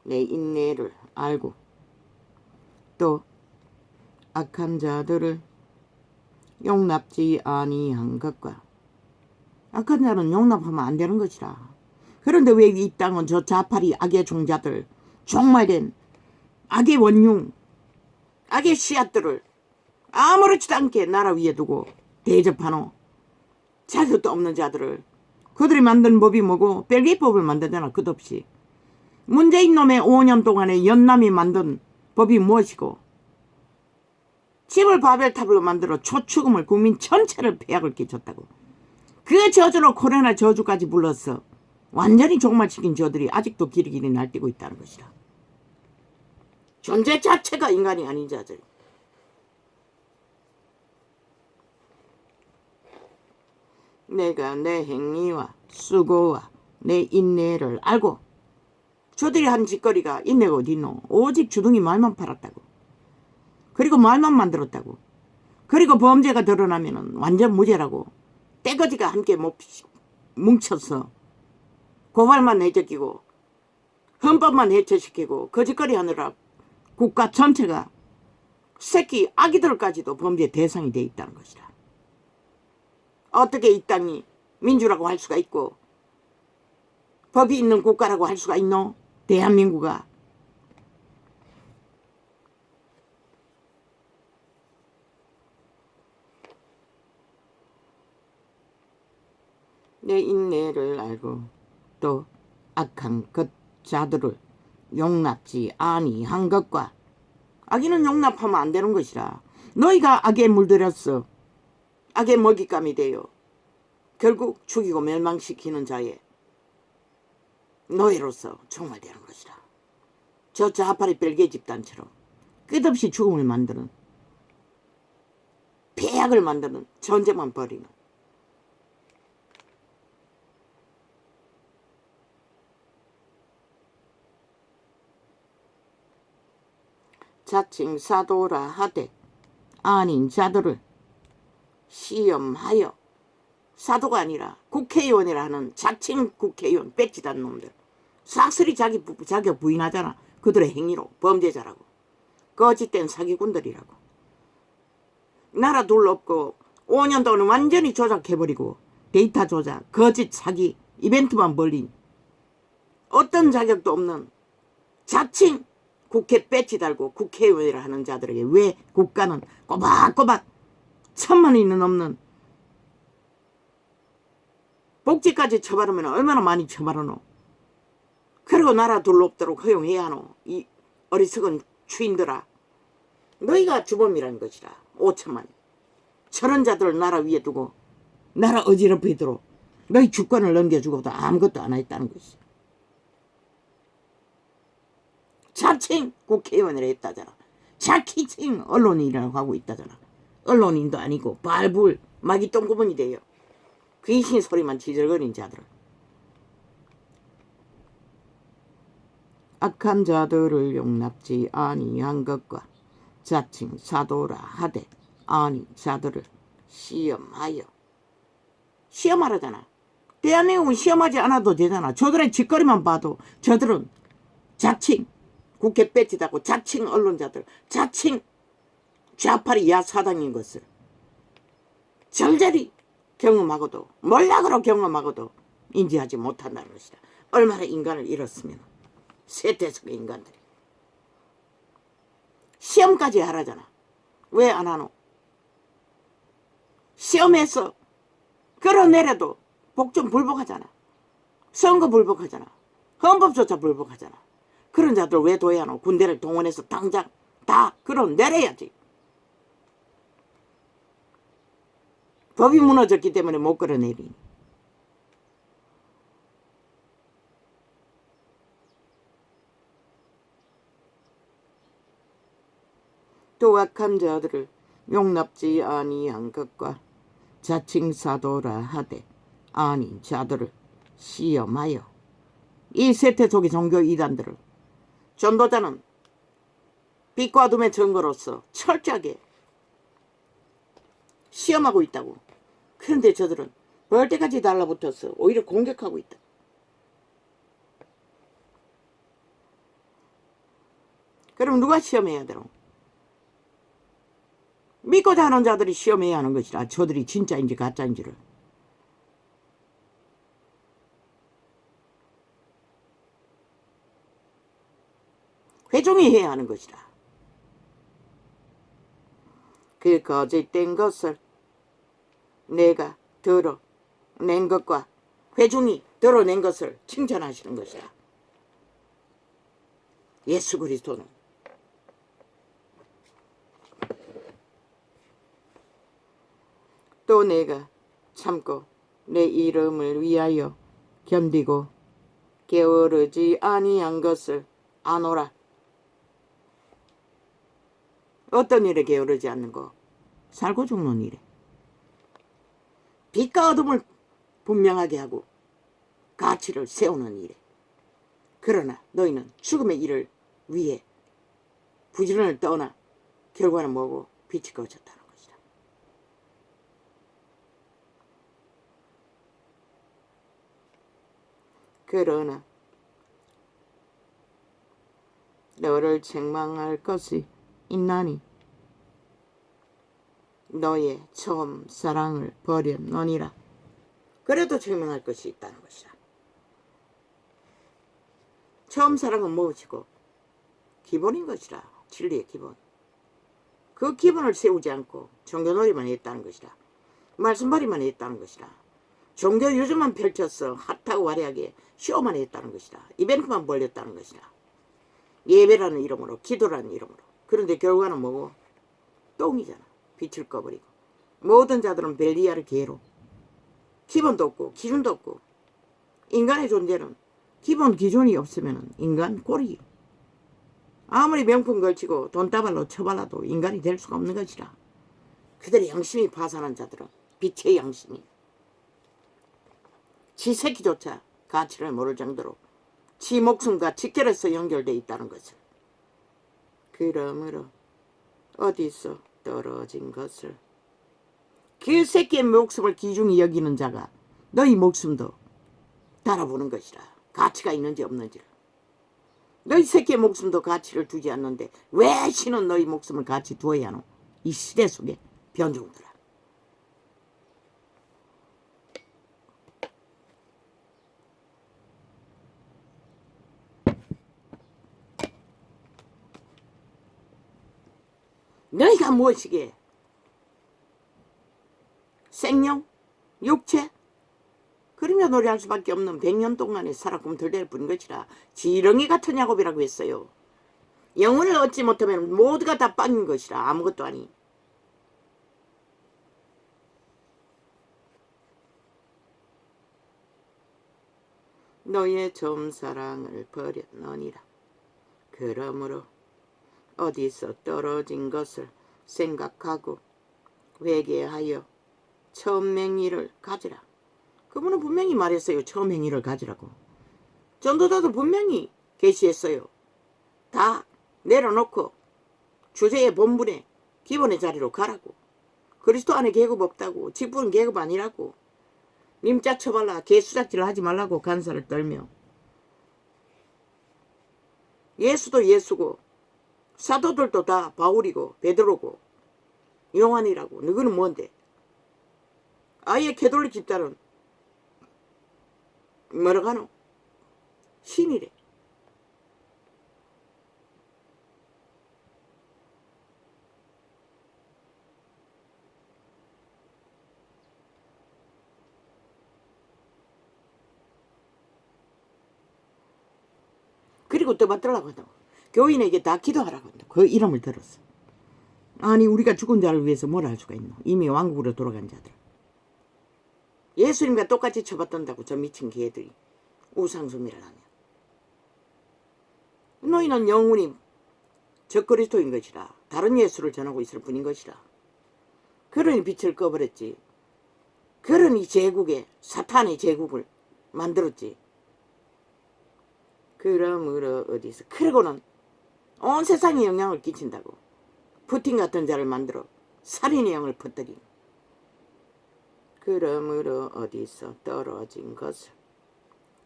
A: 내 인내를 알고 또 악한 자들을 용납지 아니한 것과. 악한 자는 용납하면 안 되는 것이라. 그런데 왜 이 땅은 저 자파리 악의 종자들, 종말된 악의 원흉, 악의 씨앗들을 아무렇지도 않게 나라 위에 두고 대접하노? 자격도 없는 자들을. 그들이 만든 법이 뭐고? 벨기법을 만들잖아. 끝없이. 문재인 놈의 5년 동안에 연남이 만든 법이 무엇이고? 집을 바벨탑으로 만들어 초축음을 국민 전체를 폐악을 끼쳤다고. 그 저주로 코로나 저주까지 불렀어. 완전히 종말시킨 저들이 아직도 길이길이 날뛰고 있다는 것이다. 존재 자체가 인간이 아닌 자들. 내가 내 행위와 수고와 내 인내를 알고 저들이 한 짓거리가 인내가 어딨노? 오직 주둥이 말만 팔았다고. 그리고 말만 만들었다고. 그리고 범죄가 드러나면 완전 무죄라고. 떼거지가 함께 뭉쳐서 고발만 해적이고 헌법만 해체시키고 거짓거리 하느라 국가 전체가 새끼 아기들까지도 범죄 대상이 돼 있다는 것이다. 어떻게 이 땅이 민주라고 할 수가 있고 법이 있는 국가라고 할 수가 있노? 대한민국아. 내 인내를 알고 또 악한 그 자들을 용납지 아니한 것과 악인은 용납하면 안 되는 것이라. 너희가 악에 물들였어. 악의 먹잇감이 되어 결국 죽이고 멸망시키는 자의 노예로서 종말되는 것이라. 저 좌파리 별개 집단처럼 끝없이 죽음을 만드는, 폐악을 만드는, 전쟁만 벌이는 자칭 사도라 하되 아닌 자들을 시험하여, 사도가 아니라 국회의원이라 하는 자칭 국회의원 뺏지단 놈들 싹쓸이 자기가 부인하잖아. 그들의 행위로 범죄자라고, 거짓된 사기꾼들이라고. 나라 둘러엎고 5년 동안 완전히 조작해버리고 데이터 조작, 거짓 사기, 이벤트만 벌린 어떤 자격도 없는 자칭 국회 배지 달고 국회의원이라 하는 자들에게 왜 국가는 꼬박꼬박 1,000만 원이 넘는 복지까지 처바르면 얼마나 많이 처바르노. 그리고 나라 둘러엎도록 허용해야 하노. 이 어리석은 추인들아, 너희가 주범이라는 것이라. 5천만 저런 자들을 나라 위에 두고 나라 어지럽히도록 너희 주권을 넘겨주고도 아무것도 안 했다는 것이. 자칭 국회의원이라 했다잖아. 자칭 언론인이라고 하고 있다잖아. 언론인도 아니고 발불 마귀 똥구멍이 돼요. 귀신 소리만 지저거린 자들은. 악한 자들을 용납지 아니한 것과 자칭 사도라 하되 아닌 자들을 시험하여. 시험하라잖아. 대한민국은 시험하지 않아도 되잖아. 저들의 짓거리만 봐도 저들은 자칭 국회 뺏지다고, 자칭 언론자들, 자칭 좌파리 야사당인 것을 절절히 경험하고도 몰락으로 경험하고도 인지하지 못한다는 것이다. 얼마나 인간을 잃었으면. 세태석의 인간들이 시험까지 하라잖아. 왜 안 하노? 시험에서 끌어내려도 복종 불복하잖아. 선거 불복하잖아. 헌법조차 불복하잖아. 그런 자들 왜 둬야 하노? 군대를 동원해서 당장 다 끌어내려야지. 법이 무너졌기 때문에 못 끌어내리니. 또 악한 자들을 용납지 아니한 것과 자칭 사도라 하되 아닌 자들을 시험하여. 이 세태 속의 종교 이단들을 전도자는 빛과 어둠의 증거로서 철저하게 시험하고 있다고. 그런데 저들은 벌떼같이 달라붙어서 오히려 공격하고 있다. 그럼 누가 시험해야 되노? 믿고자 하는 자들이 시험해야 하는 것이라. 저들이 진짜인지 가짜인지를. 회종이 해야 하는 것이라. 그 거짓된 것을 내가 드러낸 것과 회중이 드러낸 것을 칭찬하시는 것이라. 예수 그리스도는 또 내가 참고 내 이름을 위하여 견디고 게으르지 아니한 것을 아노라. 어떤 일에 게으르지 않는 거? 살고 죽는 일에. 빛과 어둠을 분명하게 하고 가치를 세우는 일에. 그러나 너희는 죽음의 일을 위해 부지런을 떠나 결과는 뭐고? 빛이 꺼졌다는 것이다. 그러나 너를 책망할 것이 있나니 너의 처음 사랑을 버렸느니라. 그래도 책망할 것이 있다는 것이다. 처음 사랑은 무엇이고? 기본인 것이라. 진리의 기본. 그 기본을 세우지 않고 종교놀이만 했다는 것이다. 말씀벌이만 했다는 것이다. 종교 유저만 펼쳐서 핫하고 화려하게 쇼만 했다는 것이다. 이벤트만 벌렸다는 것이다. 예배라는 이름으로, 기도라는 이름으로. 그런데 결과는 뭐고? 똥이잖아. 빛을 꺼버리고. 모든 자들은 벨리아를 개로. 기본도 없고 기준도 없고. 인간의 존재는 기본 기준이 없으면 인간 꼴이. 아무리 명품 걸치고 돈다발로 쳐발라도 인간이 될 수가 없는 것이라. 그들의 양심이 파산한 자들은 빛의 양심이. 지 새끼조차 가치를 모를 정도로 지 목숨과 직결해서 연결되어 있다는 것을. 그러므로 어디서 떨어진 것을 그 새끼의 목숨을 귀중히 여기는 자가 너희 목숨도 달아보는 것이라. 가치가 있는지 없는지를. 너희 새끼의 목숨도 가치를 두지 않는데 왜 신은 너희 목숨을 가치 두어야 하노? 이 시대 속에 변종들아. 너희가 무엇이기에? 생명? 육체? 그러며 노래할 수밖에 없는 100년 동안의 살아꿈틀댈 뿐인 것이라. 지렁이 같은 야곱이라고 했어요. 영혼을 얻지 못하면 모두가 다 빵인 것이라. 아무것도 아니. 너의 처음 사랑을 버렸느니라. 그러므로 어디서 떨어진 것을 생각하고 회개하여 처음 행위를 가지라. 그분은 분명히 말했어요. 처음 행위를 가지라고. 전도자도 분명히 계시했어요. 다 내려놓고 주제의 본분에 기본의 자리로 가라고. 그리스도 안에 계급 없다고. 직분은 계급 아니라고. 님자 쳐발라 개수작질을 하지 말라고 간사를 떨며. 예수도 예수고 사도들도 다 바울이고 베드로고 요한이라고. 너희는 뭔데? 아예 캐톨릭 집단은 뭐라고 하노? 신이래. 그리고 또 받들라고 한다고. 교인에게 다 기도하라고 한다고. 그 이름을 들었어. 아니 우리가 죽은 자를 위해서 뭘 할 수가 있노? 이미 왕국으로 돌아간 자들. 예수님과 똑같이 쳐받던다고 저 미친 개들이. 우상숭배를 하며. 너희는 영혼이 적그리스도인 것이라. 다른 예수를 전하고 있을 뿐인 것이라. 그러니 빛을 꺼버렸지. 그러니 제국에 사탄의 제국을 만들었지. 그러므로 어디서. 그러고는 온 세상에 영향을 끼친다고. 푸틴 같은 자를 만들어 살인의 영을 퍼뜨리는. 그러므로 어디서 떨어진 것을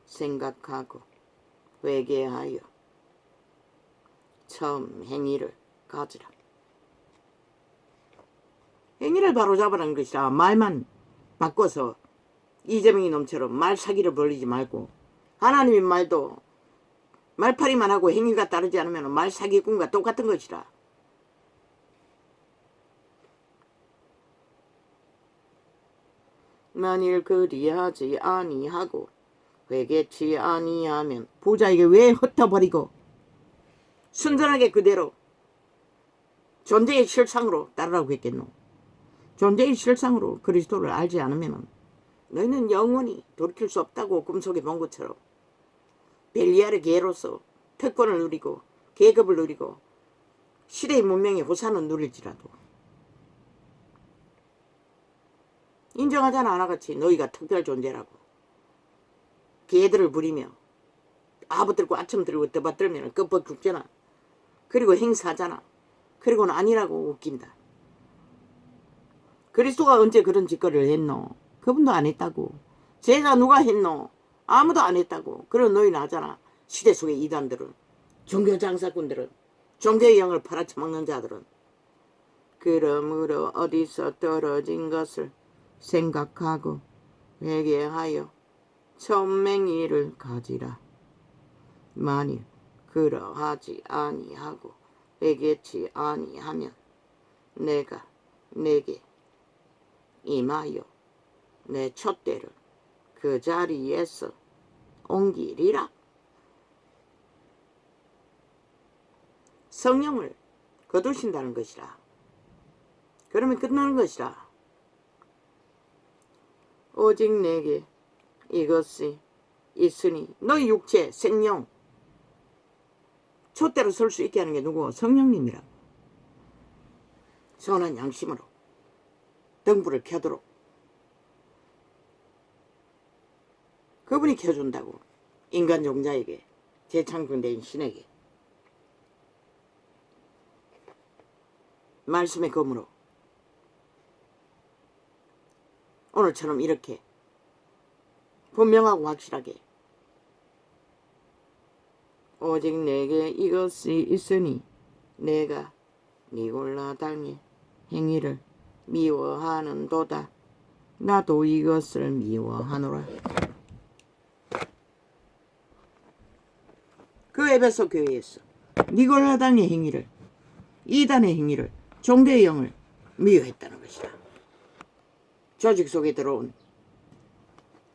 A: 생각하고 회개하여 처음 행위를 가지라. 행위를 바로잡으라는 것이라. 말만 바꿔서 이재명이 놈처럼 말 사기를 벌리지 말고. 하나님의 말도 말파리만 하고 행위가 따르지 않으면 말 사기꾼과 똑같은 것이라. 만일 그리하지 아니하고 회개치 아니하면 부자에게 왜 흩어버리고 순전하게 그대로 존재의 실상으로 따르라고 했겠노? 존재의 실상으로 그리스도를 알지 않으면 너희는 영원히 돌이킬 수 없다고 꿈속에 본 것처럼 벨리알의 개로서 특권을 누리고 계급을 누리고 시대의 문명의 호산은 누릴지라도 인정하잖아. 하나같이 너희가 특별 존재라고. 개들을 부리며 아부들고 아첨 들고 떠받들면 끄뻑 죽잖아. 그리고 행사하잖아. 그리고는 아니라고 웃긴다. 그리스도가 언제 그런 짓거리를 했노? 그분도 안 했다고. 제가 누가 했노? 아무도 안 했다고. 그런 너희는 하잖아. 시대 속의 이단들은, 종교 장사꾼들은, 종교의 영을 팔아쳐먹는 자들은. 그러므로 어디서 떨어진 것을 생각하고 회개하여 천맹이를 가지라. 만일 그러하지 아니하고 회개치 아니하면 내가 내게 임하여 내 촛대를 그 자리에서 옮기리라. 성령을 거두신다는 것이라. 그러면 끝나는 것이라. 오직 내게 이것이 있으니 너희 육체 생명 촛대로 설 수 있게 하는 게 누구? 성령님이라고. 선한 양심으로 등불을 켜도록 그분이 켜준다고. 인간 종자에게, 재창조된 신에게. 말씀의 검으로 오늘처럼 이렇게 분명하고 확실하게 오직 내게 이것이 있으니 내가 니골라 당의 행위를 미워하는도다. 나도 이것을 미워하노라. 그 에베소 교회에서 니골라 당의 행위를, 이단의 행위를, 종교의 영을 미워했다는 것이다. 조직 속에 들어온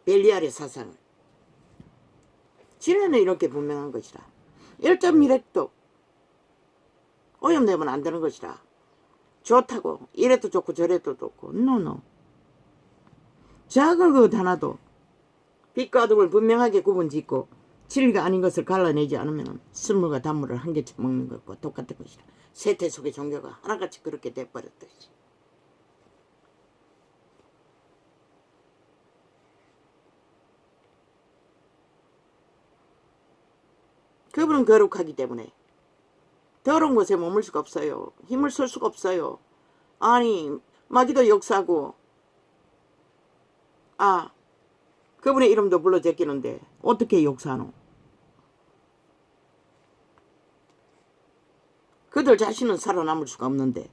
A: 벨리알의 사상을. 진리는 이렇게 분명한 것이다. 1.1핵도 오염되면 안 되는 것이다. 좋다고 이래도 좋고 저래도 좋고 노노. 작은 것 하나도 빛과 어둠을 분명하게 구분짓고 진리가 아닌 것을 갈라내지 않으면 스물과 단물을 한 개 쳐먹는 것과 똑같은 것이다. 세태 속의 종교가 하나같이 그렇게 돼버렸듯이. 그분은 거룩하기 때문에 더러운 곳에 머물 수가 없어요. 힘을 쓸 수가 없어요. 아니 마귀도 역사하고 그분의 이름도 불러 제끼는데 어떻게 역사하노? 그들 자신은 살아남을 수가 없는데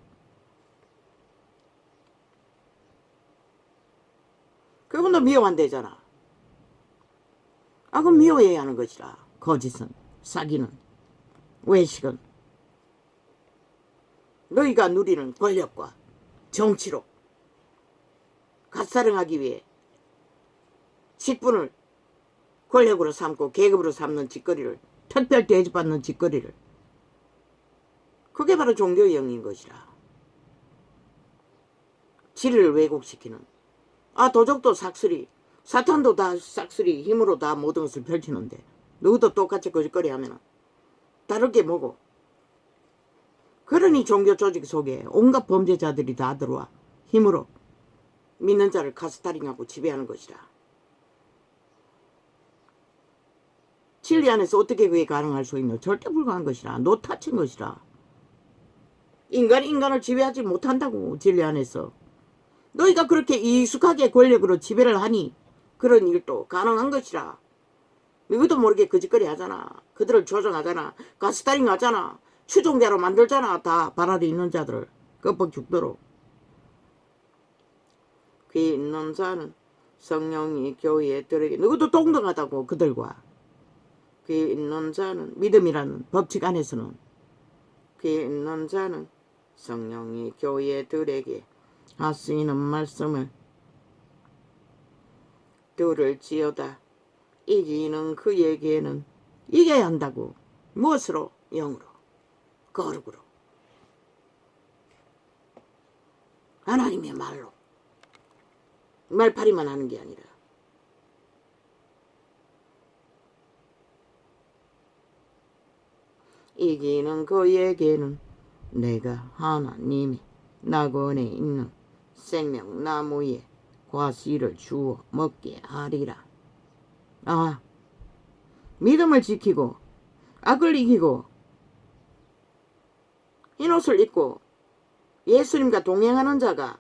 A: 그분도 미워한대잖아. 그럼 미워해야 하는 것이라. 거짓은, 사기는, 외식은 너희가 누리는 권력과 정치로 갓사령하기 위해 직분을 권력으로 삼고 계급으로 삼는 짓거리를, 특별 대접받는 짓거리를, 그게 바로 종교의 영인 것이라. 진리를 왜곡시키는. 도적도 삭슬이, 사탄도 다 삭슬이 힘으로 다 모든 것을 펼치는데 누구도 똑같이 거짓거리 하면 다를 게 뭐고. 그러니 종교 조직 속에 온갖 범죄자들이 다 들어와 힘으로 믿는 자를 가스타링하고 지배하는 것이라. 진리 안에서 어떻게 그게 가능할 수 있노? 절대 불가한 것이라. 노타친 것이라. 인간이 인간을 지배하지 못한다고. 진리 안에서 너희가 그렇게 익숙하게 권력으로 지배를 하니 그런 일도 가능한 것이라. 너희도 모르게 거짓거리 하잖아. 그들을 조종하잖아. 가스타링 하잖아. 추종자로 만들잖아. 다 발 아래 있는 자들을 껍벅 죽도록. 귀 있는 자는 성령이 교회에 들에게, 너희도 동등하다고 그들과. 귀 있는 자는, 믿음이라는 법칙 안에서는 귀 있는 자는 성령이 교회들에게 하시는 말씀을 들을지어다. 이기는 그에게는 이겨야 한다고. 무엇으로? 영으로, 거룩으로, 하나님의 말로. 말파리만 하는 게 아니라 이기는 그에게는 내가 하나님이 낙원에 있는 생명나무에 과실을 주어 먹게 하리라. 아, 믿음을 지키고 악을 이기고 흰옷을 입고 예수님과 동행하는 자가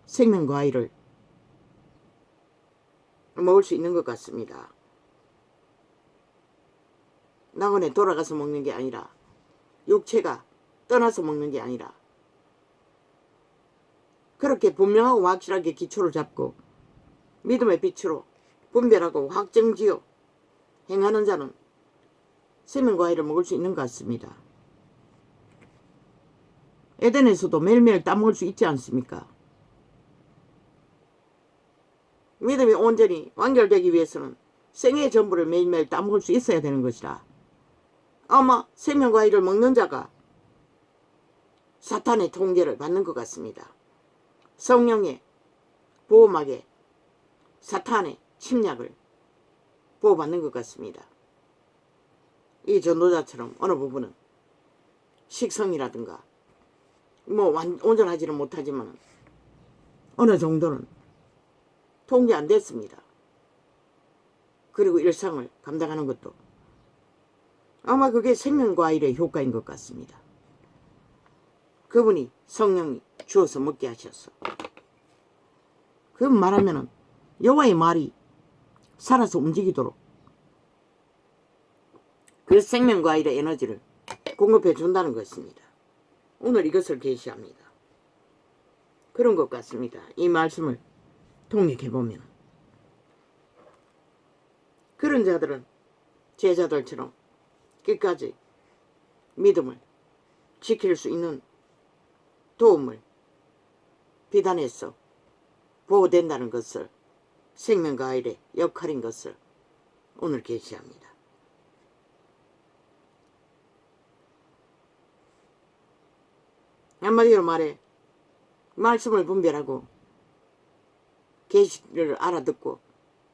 A: 생명과일을 먹을 수 있는 것 같습니다. 낙원에 돌아가서 먹는 게 아니라, 육체가 떠나서 먹는 게 아니라, 그렇게 분명하고 확실하게 기초를 잡고 믿음의 빛으로 분별하고 확정지어 행하는 자는 생명과일을 먹을 수 있는 것 같습니다. 에덴에서도 매일매일 따먹을 수 있지 않습니까? 믿음이 온전히 완결되기 위해서는 생의 전부를 매일매일 따먹을 수 있어야 되는 것이라. 아마 생명과일을 먹는 자가 사탄의 통제를 받는 것 같습니다. 성령의 보호막에 사탄의 침략을 보호받는 것 같습니다. 이 전도자처럼 어느 부분은 식성이라든가 온전하지는 못하지만 어느 정도는 통제 안 됐습니다. 그리고 일상을 감당하는 것도 아마 그게 생명과일의 효과인 것 같습니다. 그분이 성령이 주어서 먹게 하셨어. 그 말하면은 여호와의 말이 살아서 움직이도록 그 생명과일의 에너지를 공급해 준다는 것입니다. 오늘 이것을 계시합니다. 그런 것 같습니다. 이 말씀을 통역해보면 그런 자들은 제자들처럼 끝까지 믿음을 지킬 수 있는 도움을 비단해서 보호된다는 것을, 생명과일의 역할인 것을 오늘 계시합니다. 한마디로 말해 말씀을 분별하고 계시를 알아듣고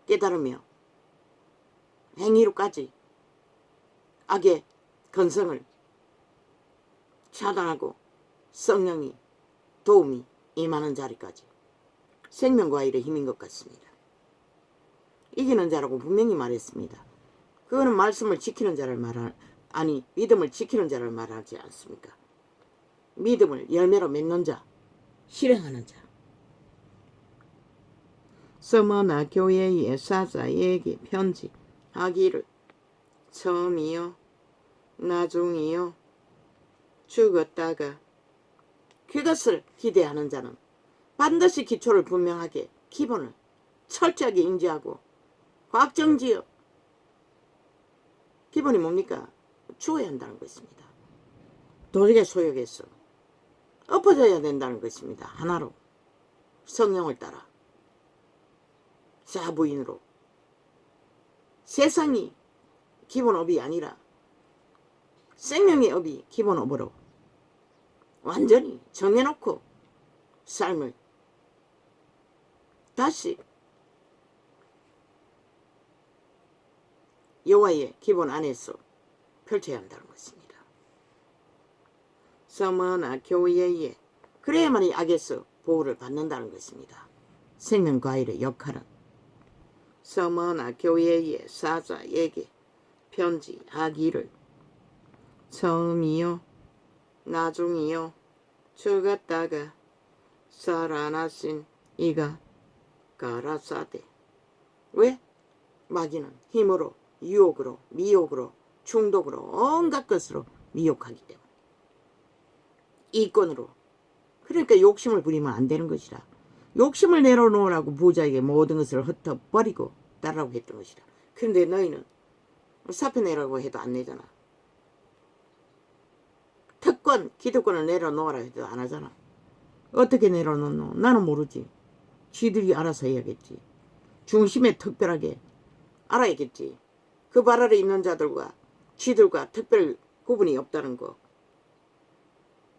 A: 깨달으며 행위로까지 악의 건성을 차단하고 성령이 도움이 임하는 자리까지 생명과일의 힘인 것 같습니다. 이기는 자라고 분명히 말했습니다. 그거는 말씀을 지키는 자를 믿음을 지키는 자를 말하지 않습니까? 믿음을 열매로 맺는 자, 실행하는 자. 서머나 교회의 사자에게 편지하기를 처음이요 나중이요 죽었다가 그것을 기대하는 자는 반드시 기초를 분명하게 기본을 철저하게 인지하고 확정지어 기본이 뭡니까? 죽어야 한다는 것입니다. 도적의 소욕에서 엎어져야 된다는 것입니다. 하나로 성령을 따라 자부인으로 세상이 기본 업이 아니라 생명의 업이 기본 업으로 완전히 정해놓고 삶을 다시 여호와의 기본 안에서 펼쳐야 한다는 것입니다. 서머나 교회에 그래야만이 악에서 보호를 받는다는 것입니다. 생명과일의 역할은 서머나 교회의 사자에게 편지하기를 처음이요 나중이요 죽었다가 살아나신 이가 가라사대. 왜? 마귀는 힘으로 유혹으로 미혹으로 중독으로 온갖 것으로 미혹하기 때문에 이권으로 그러니까 욕심을 부리면 안 되는 것이라. 욕심을 내려놓으라고 부자에게 모든 것을 흩어버리고 따르라고 했던 것이라. 그런데 너희는 사표 내라고 해도 안 내잖아. 특권, 기득권을 내려놓으라 해도 안 하잖아. 어떻게 내려놓노? 나는 모르지. 지들이 알아서 해야겠지. 중심에 특별하게 알아야겠지. 그 발 아래 있는 자들과 지들과 특별 구분이 없다는 거.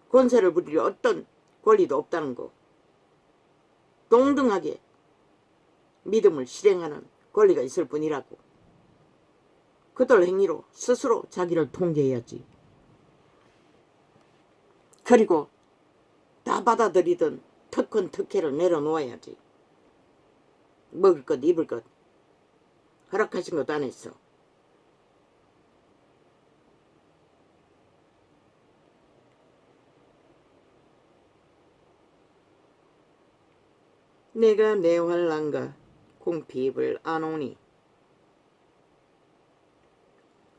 A: 권세를 부릴 어떤 권리도 없다는 거. 동등하게 믿음을 실행하는 권리가 있을 뿐이라고. 그들 행위로 스스로 자기를 통제해야지. 그리고 다 받아들이던 특권 특혜를 내려놓아야지. 먹을 것 입을 것 허락하신 것도 안 했어. 내가 내 환란과 궁핍을 아노니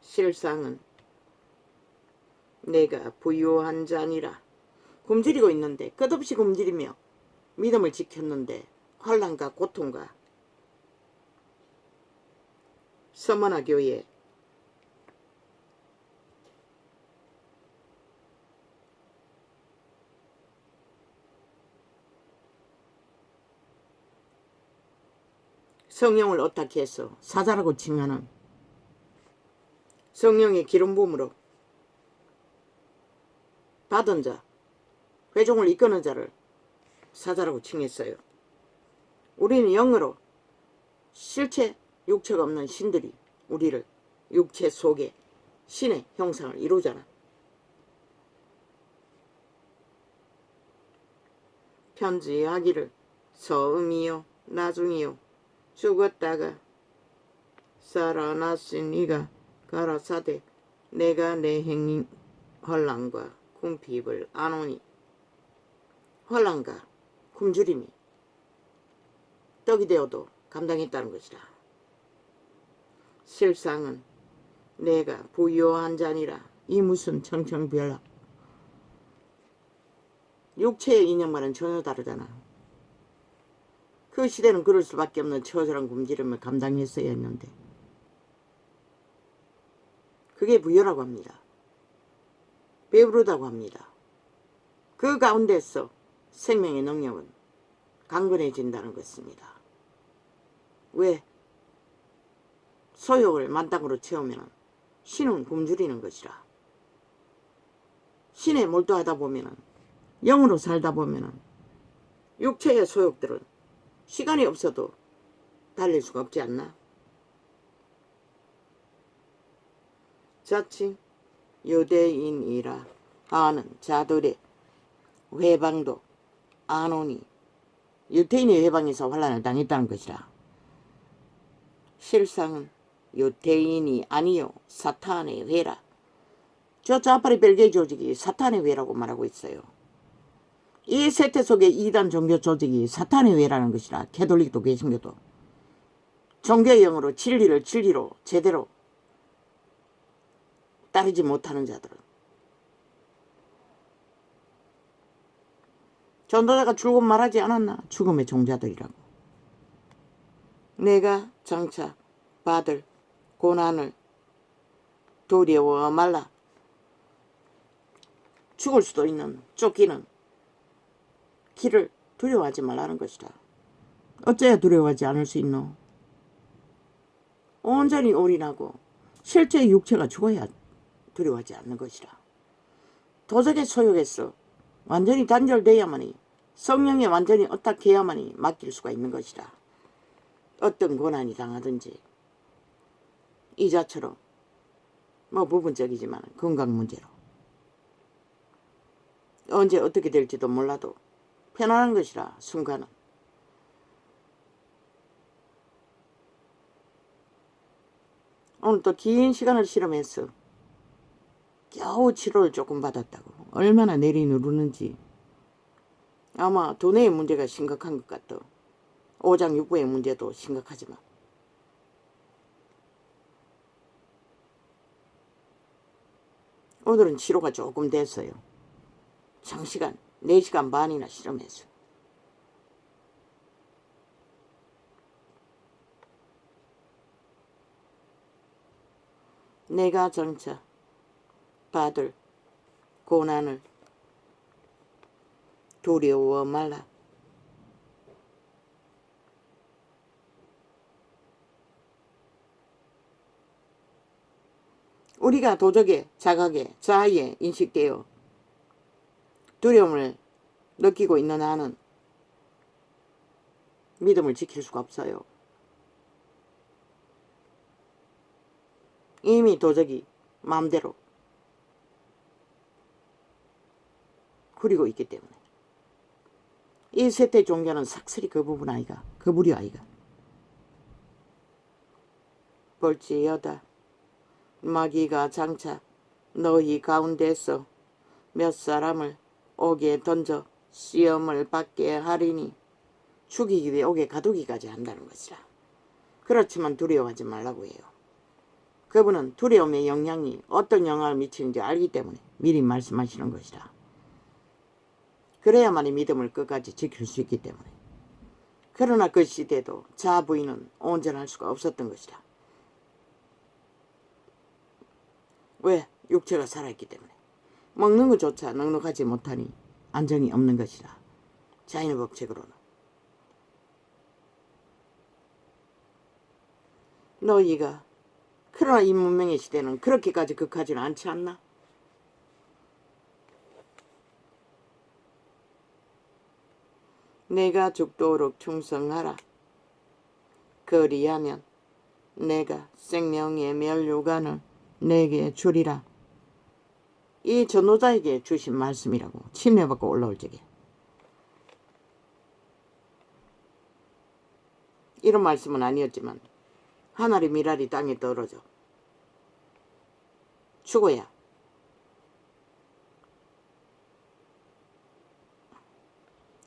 A: 실상은 내가 부유한 자니라. 굶주리고 있는데 끝없이 굶주리며 믿음을 지켰는데 환란과 고통과 서머나 교회 성령을 어떻게 해서 사자라고 칭하는 성령의 기름 부음으로 받은 자, 회종을 이끄는 자를 사자라고 칭했어요. 우리는 영으로 실체 육체가 없는 신들이 우리를 육체 속에 신의 형상을 이루잖아. 편지하기를 서음이요 나중이요 죽었다가 살아났으니 네가 가라사대 내가 내 행인 환난과 궁핍을 아노니. 환난과 굶주림이 떡이 되어도 감당했다는 것이라. 실상은 내가 부유한 자니라. 이 무슨 청청별락. 육체의 인형과는 전혀 다르잖아. 그 시대는 그럴 수밖에 없는 처절한 굶주림을 감당했어야 했는데 그게 부여라고 합니다. 배부르다고 합니다. 그 가운데서 생명의 능력은 강건해진다는 것입니다. 왜? 소욕을 만땅으로 채우면 신은 굶주리는 것이라. 신에 몰두하다 보면 영으로 살다 보면 육체의 소욕들은 시간이 없어도 달릴 수가 없지 않나? 자칭 유대인이라 하는 자들의 회방도 아노니. 유대인의 회방에서 환난을 당했다는 것이라. 실상은 유대인이 아니요 사탄의 회라. 저 좌파리 벨기에 조직이 사탄의 회라고 말하고 있어요. 이 세태 속의 이단 종교 조직이 사탄의 회라는 것이라. 캐톨릭도 개신교도 종교의 영으로 진리를 진리로 제대로 따르지 못하는 자들은 전도자가 줄곧 말하지 않았나? 죽음의 종자들이라고. 내가 장차 받을 고난을 두려워 말라. 죽을 수도 있는 쫓기는 길을 두려워하지 말라는 것이다. 어째야 두려워하지 않을 수 있노? 온전히 올인하고 실제 육체가 죽어야 두려워하지 않는 것이라. 도적의 소욕에서 완전히 단절돼야만이 성령에 완전히 어떻게 해야만이 맡길 수가 있는 것이라. 어떤 고난이 당하든지 이자처럼 뭐 부분적이지만 건강 문제로 언제 어떻게 될지도 몰라도 편안한 것이라. 순간은 오늘 또 긴 시간을 실험해서 겨우 치료를 조금 받았다고. 얼마나 내리누르는지. 아마 두뇌의 문제가 심각한 것 같다. 오장육부의 문제도 심각하지만 오늘은 치료가 조금 됐어요. 장시간 4시간 반이나 실험했어요. 내가 장차 받을 고난을 두려워 말라. 우리가 도적의 자각에 자아에 인식되어 두려움을 느끼고 있는 한은 믿음을 지킬 수가 없어요. 이미 도적이 마음대로 흐리고 있기 때문에. 이 셋째 종교는 삭슬이 그 부분 아이가, 그 부류 아이가. 볼지어다 마귀가 장차 너희 가운데서 몇 사람을 옥에 던져 시험을 받게 하리니 죽이기 위해 옥에 가두기까지 한다는 것이라. 그렇지만 두려워하지 말라고 해요. 그분은 두려움의 영향이 어떤 영향을 미치는지 알기 때문에 미리 말씀하시는 것이라. 그래야만이 믿음을 끝까지 지킬 수 있기 때문에. 그러나 그 시대도 자아 부인은 온전할 수가 없었던 것이라. 왜? 육체가 살아있기 때문에. 먹는 것조차 넉넉하지 못하니 안정이 없는 것이라. 자연의 법칙으로는. 너희가 그러나 이 문명의 시대는 그렇게까지 극하지는 않지 않나? 내가 죽도록 충성하라. 그리하면 내가 생명의 면류관을 내게 주리라. 이 전도자에게 주신 말씀이라고. 침례받고 올라올 적에. 이런 말씀은 아니었지만 하늘의 미랄이 땅에 떨어져 죽어야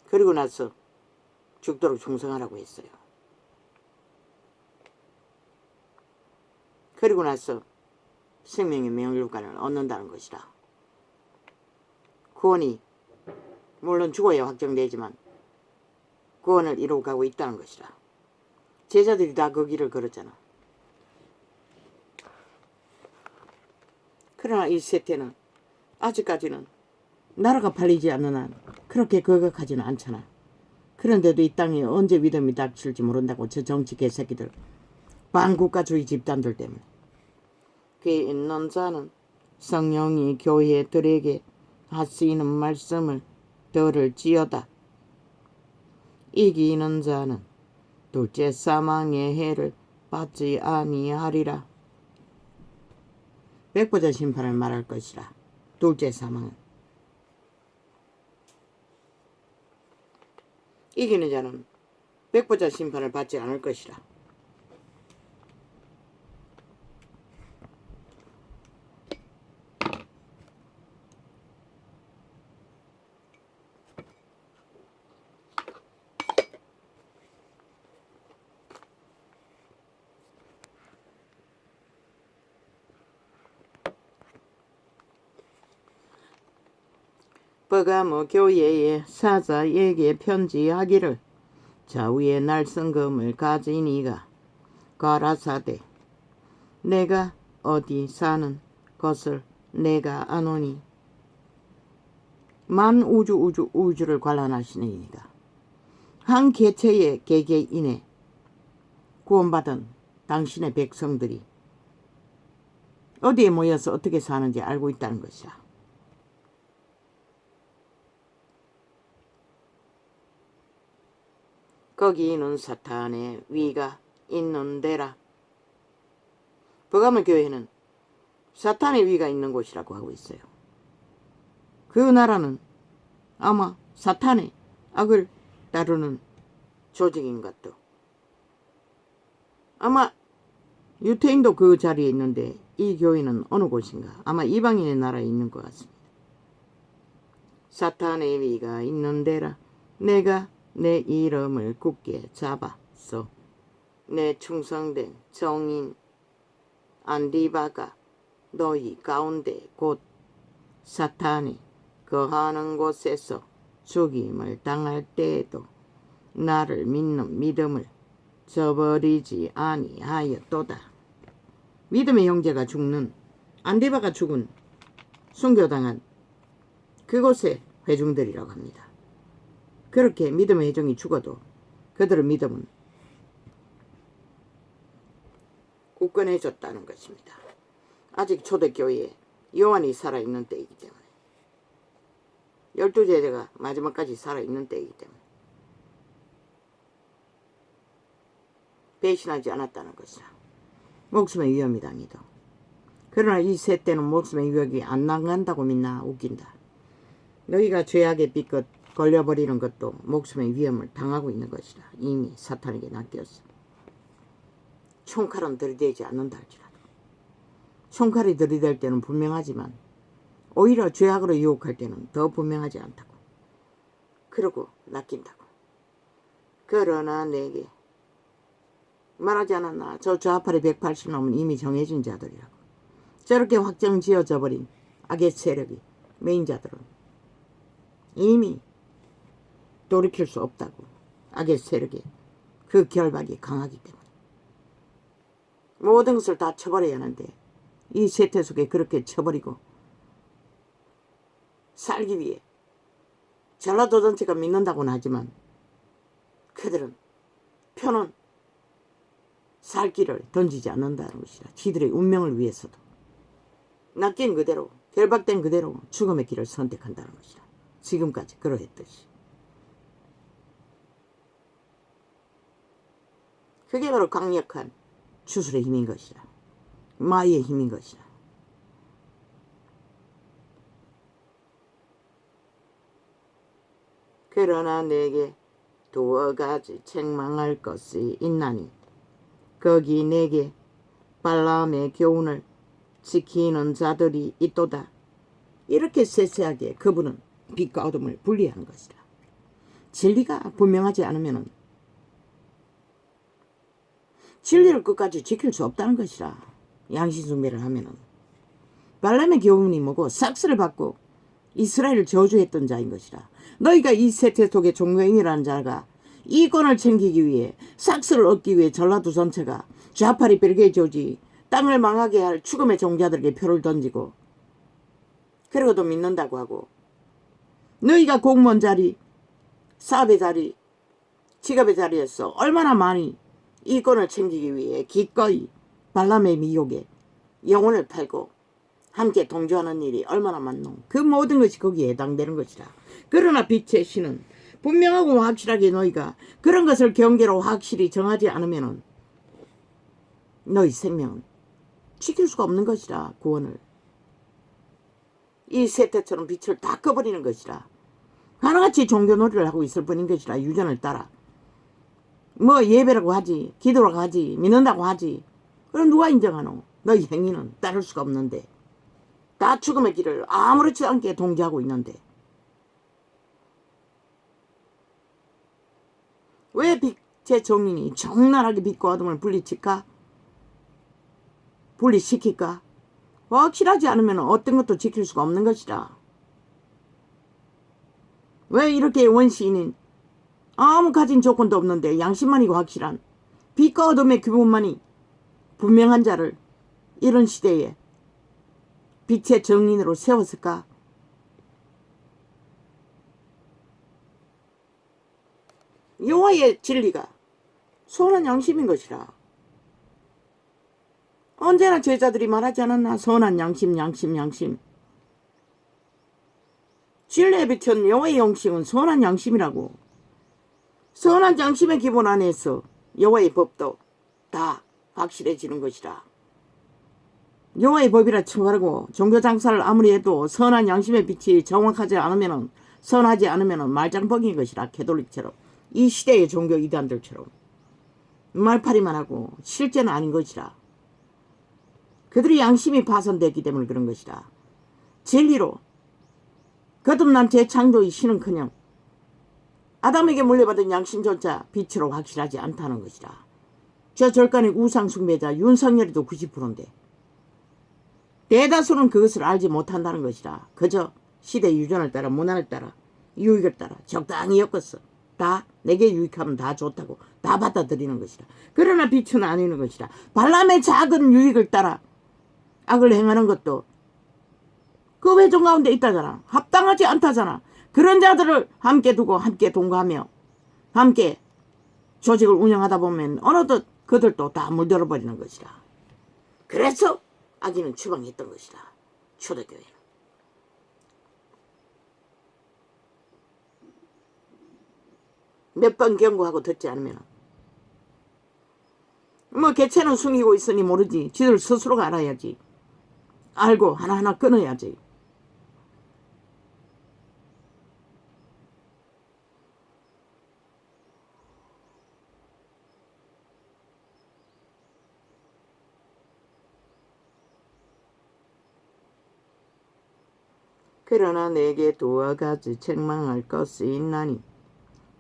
A: 그리고 나서 죽도록 충성하라고 했어요. 그리고 나서 생명의 면류관을 얻는다는 것이라. 구원이 물론 죽어야 확정되지만 구원을 이루고 가고 있다는 것이라. 제자들이 다 그 길을 걸었잖아. 그러나 이 세태는 아직까지는 나라가 팔리지 않는 한 그렇게 거각하지는 않잖아. 그런데도 이 땅에 언제 믿음이 닥칠지 모른다고 저 정치 개새끼들, 반국가주의 집단들 때문에. 귀 있는 자는 성령이 교회들에게 하시는 말씀을 들을지어다. 이기는 자는 둘째 사망의 해를 받지 아니하리라. 백보자 심판을 말할 것이라. 둘째 사망은. 이기는 자는 백보자 심판을 받지 않을 것이라. 버가모 교회의 사자에게 편지하기를 좌우에 날성금을 가진 이가 가라사대 내가 어디 사는 것을 내가 아노니 우주를 관람하시는 이가 한 개체의 개개인에 구원받은 당신의 백성들이 어디에 모여서 어떻게 사는지 알고 있다는 것이야. 거기는 사탄의 위가 있는 데라. 버가모 교회는 사탄의 위가 있는 곳이라고 하고 있어요. 그 나라는 아마 사탄의 악을 다루는 조직인 것도. 아마 유태인도 그 자리에 있는데 이 교회는 어느 곳인가? 아마 이방인의 나라에 있는 것 같습니다. 사탄의 위가 있는 데라. 내가 내 이름을 굳게 잡았어. 내 충성된 정인 안디바가 너희 가운데 곧 사탄이 거하는 곳에서 죽임을 당할 때에도 나를 믿는 믿음을 저버리지 아니하였도다. 믿음의 형제가 죽는 안디바가 죽은 순교당한 그곳의 회중들이라고 합니다. 그렇게 믿음의 회중이 죽어도 그들의 믿음은 굳건해졌다는 것입니다. 아직 초대교회에 요한이 살아있는 때이기 때문에 12제자가 마지막까지 살아있는 때이기 때문에 배신하지 않았다는 것이라. 목숨의 위험이 당해도. 그러나 이 세대는 목숨의 위협이 안 나간다고 믿나 웃긴다. 너희가 죄악에 삐끗 걸려버리는 것도 목숨의 위험을 당하고 있는 것이라. 이미 사탄에게 낚였어. 총칼은 들이대지 않는다 할지라도. 총칼이 들이댈 때는 분명하지만 오히려 죄악으로 유혹할 때는 더 분명하지 않다고. 그러고 낚인다고. 그러나 내게 말하지 않았나. 저 좌팔이 180 넘은 이미 정해진 자들이라고. 저렇게 확정 지어져 버린 악의 세력이 메인자들은 이미 돌이킬 수 없다고. 악의 세력이 그 결박이 강하기 때문에 모든 것을 다 쳐버려야 하는데 이 세태 속에 그렇게 쳐버리고 살기 위해 전라도 전체가 믿는다고는 하지만 그들은 표는 살 길을 던지지 않는다는 것이라. 지들의 운명을 위해서도 낚인 그대로 결박된 그대로 죽음의 길을 선택한다는 것이라. 지금까지 그러했듯이. 그게 바로 강력한 주술의 힘인 것이라. 마의의 힘인 것이라. 그러나 내게 두어 가지 책망할 것이 있나니 거기 내게 발람의 교훈을 지키는 자들이 있도다. 이렇게 세세하게 그분은 빛과 어둠을 분리하는 것이라. 진리가 분명하지 않으면 진리를 끝까지 지킬 수 없다는 것이라. 양심숭배를 하면은. 발람의 교훈이 뭐고 삭스를 받고 이스라엘을 저주했던 자인 것이라. 너희가 이 세태 속의 종교인이라는 자가 이권을 챙기기 위해 삭스를 얻기 위해 전라도 전체가 좌파리 벨기에 조지 땅을 망하게 할 죽음의 종자들에게 표를 던지고 그러고도 믿는다고 하고 너희가 공무원 자리, 사업의 자리, 직업의 자리에서 얼마나 많이 이권을 챙기기 위해 기꺼이 발람의 미혹에 영혼을 팔고 함께 동조하는 일이 얼마나 많노. 그 모든 것이 거기에 해당되는 것이라. 그러나 빛의 신은 분명하고 확실하게 너희가 그런 것을 경계로 확실히 정하지 않으면 너희 생명은 지킬 수가 없는 것이라. 구원을 이 세태처럼 빛을 다 꺼버리는 것이라. 하나같이 종교놀이를 하고 있을 뿐인 것이라. 유전을 따라 뭐 예배라고 하지, 기도라고 하지, 믿는다고 하지. 그럼 누가 인정하노? 너희 행위는 따를 수가 없는데 다 죽음의 길을 아무렇지 않게 동조하고 있는데 왜 빛의 정인이 적나라하게 빛과 어둠을 분리시킬까? 확실하지 않으면 어떤 것도 지킬 수가 없는 것이라. 왜 이렇게 원시인인 아무 가진 조건도 없는데 양심만이고 확실한 빛과 어둠의 규범만이 분명한 자를 이런 시대에 빛의 정인으로 세웠을까? 여호와의 진리가 선한 양심인 것이라. 언제나 제자들이 말하지 않았나? 선한 양심, 양심, 양심. 진리의 빛은 여호와의 영식은 선한 양심이라고. 선한 양심의 기본 안에서 여호와의 법도 다 확실해지는 것이라. 여호와의 법이라 쳐바르고 종교 장사를 아무리 해도 선한 양심의 빛이 정확하지 않으면 선하지 않으면 말짱뻥인 것이라. 캐톨릭처럼 이 시대의 종교 이단들처럼 말파리만 하고 실제는 아닌 것이라. 그들이 양심이 파손됐기 때문에 그런 것이라. 진리로 거듭난 재창조의 신은커녕 아담에게 물려받은 양심조차 빛으로 확실하지 않다는 것이라. 저 절간의 우상숭배자 윤석열이도 90%인데 대다수는 그것을 알지 못한다는 것이라. 그저 시대 유전을 따라 문화를 따라 유익을 따라 적당히 엮었어. 다 내게 유익하면 다 좋다고 다 받아들이는 것이라. 그러나 빛은 아니는 것이라. 발람의 작은 유익을 따라 악을 행하는 것도 그 회종 가운데 있다잖아. 합당하지 않다잖아. 그런 자들을 함께 두고 함께 동거하며 함께 조직을 운영하다 보면 어느덧 그들도 다 물들어 버리는 것이라. 그래서 악인은 추방했던 것이라. 초대교회는. 몇 번 경고하고 듣지 않으면 뭐 개체는 숨기고 있으니 모르지. 지들 스스로가 알아야지. 알고 하나하나 끊어야지. 그러나 내게 두어 가지 책망할 것이 있나니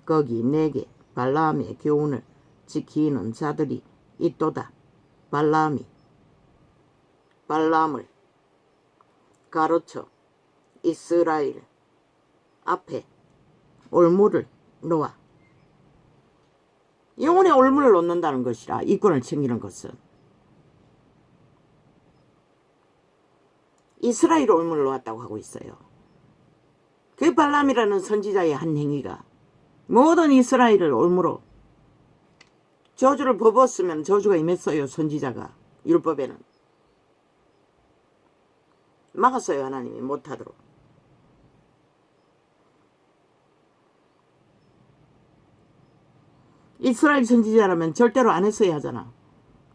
A: 거기 내게 발람의 교훈을 지키는 자들이 있도다. 발람을 가르쳐 이스라엘 앞에 올무를 놓아. 영혼의 올무를 놓는다는 것이라. 이권을 챙기는 것은 이스라엘 올무를 놓았다고 하고 있어요. 그 발람이라는 선지자의 한 행위가 모든 이스라엘을 올무로 저주를 퍼부었으면 저주가 임했어요. 선지자가 율법에는 막았어요. 하나님이 못하도록. 이스라엘 선지자라면 절대로 안 했어야 하잖아.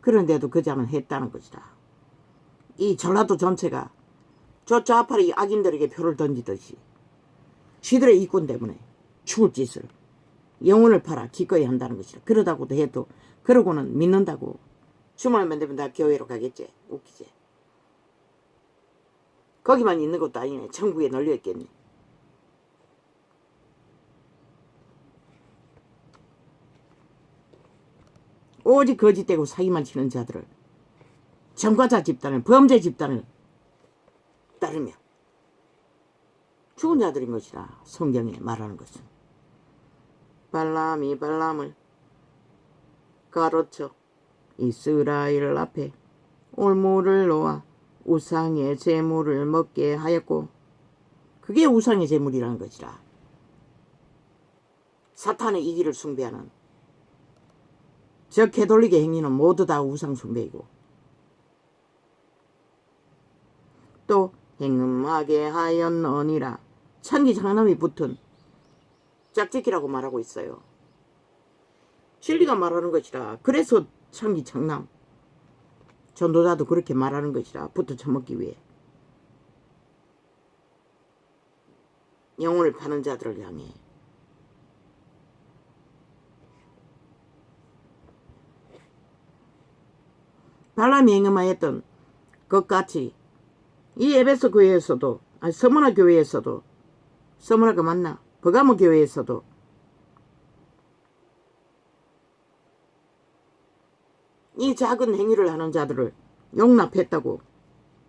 A: 그런데도 그 자는 했다는 것이다. 이 전라도 전체가 저 좌파리 악인들에게 표를 던지듯이 지들의 이권 때문에 죽을 짓을 영혼을 팔아 기꺼이 한다는 것이다. 그러다고도 해도 그러고는 믿는다고 주말만 되면 다 교회로 가겠지. 웃기지. 거기만 있는 것도 아니네. 천국에 널려있겠네. 오직 거짓되고 사기만 치는 자들을, 전과자 집단을, 범죄 집단을 따르며 죽은 자들인 것이라 성경에 말하는 것은. 발람이 발람을 가르쳐 이스라엘 앞에 올무를 놓아 우상의 제물을 먹게 하였고, 그게 우상의 제물이라는 것이라. 사탄의 이기를 숭배하는 저 개돌리게 행위는 모두 다 우상 숭배이고, 또 행음하게 하였느니라. 천기 장남이 붙은 짝짓기라고 말하고 있어요. 진리가 말하는 것이라. 그래서 천기 장남 전도자도 그렇게 말하는 것이라. 붙어 처먹기 위해 영혼을 파는 자들을 향해. 발람이 행음하였던 것 같이 이 에베소 교회에서도, 서문화 교회에서도, 서문화가 맞나? 버가모 교회에서도 이 작은 행위를 하는 자들을 용납했다고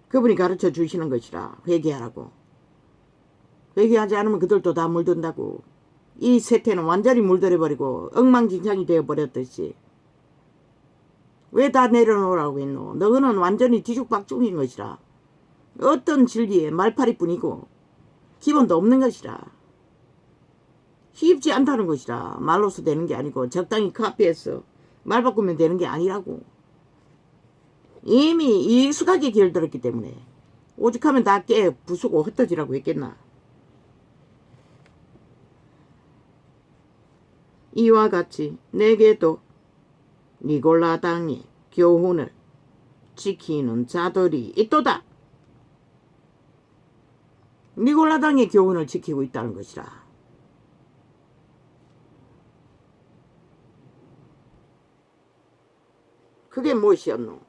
A: 그분이 가르쳐 주시는 것이라. 회개하라고. 회개하지 않으면 그들도 다 물든다고. 이 세태는 완전히 물들여버리고 엉망진창이 되어버렸듯이 왜 다 내려놓으라고 했노? 너는 완전히 뒤죽박죽인 것이라. 어떤 진리에 말파리뿐이고 기본도 없는 것이라. 쉽지 않다는 것이라. 말로서 되는 게 아니고 적당히 카피해서 말 바꾸면 되는 게 아니라고. 이미 익숙하게 기울들었기 때문에 오직하면 다 깨 부수고 흩어지라고 했겠나. 이와 같이 내게도 니골라당의 교훈을 지키는 자들이 있도다. 니골라당의 교훈을 지키고 있다는 것이라. 그게 무엇이었노?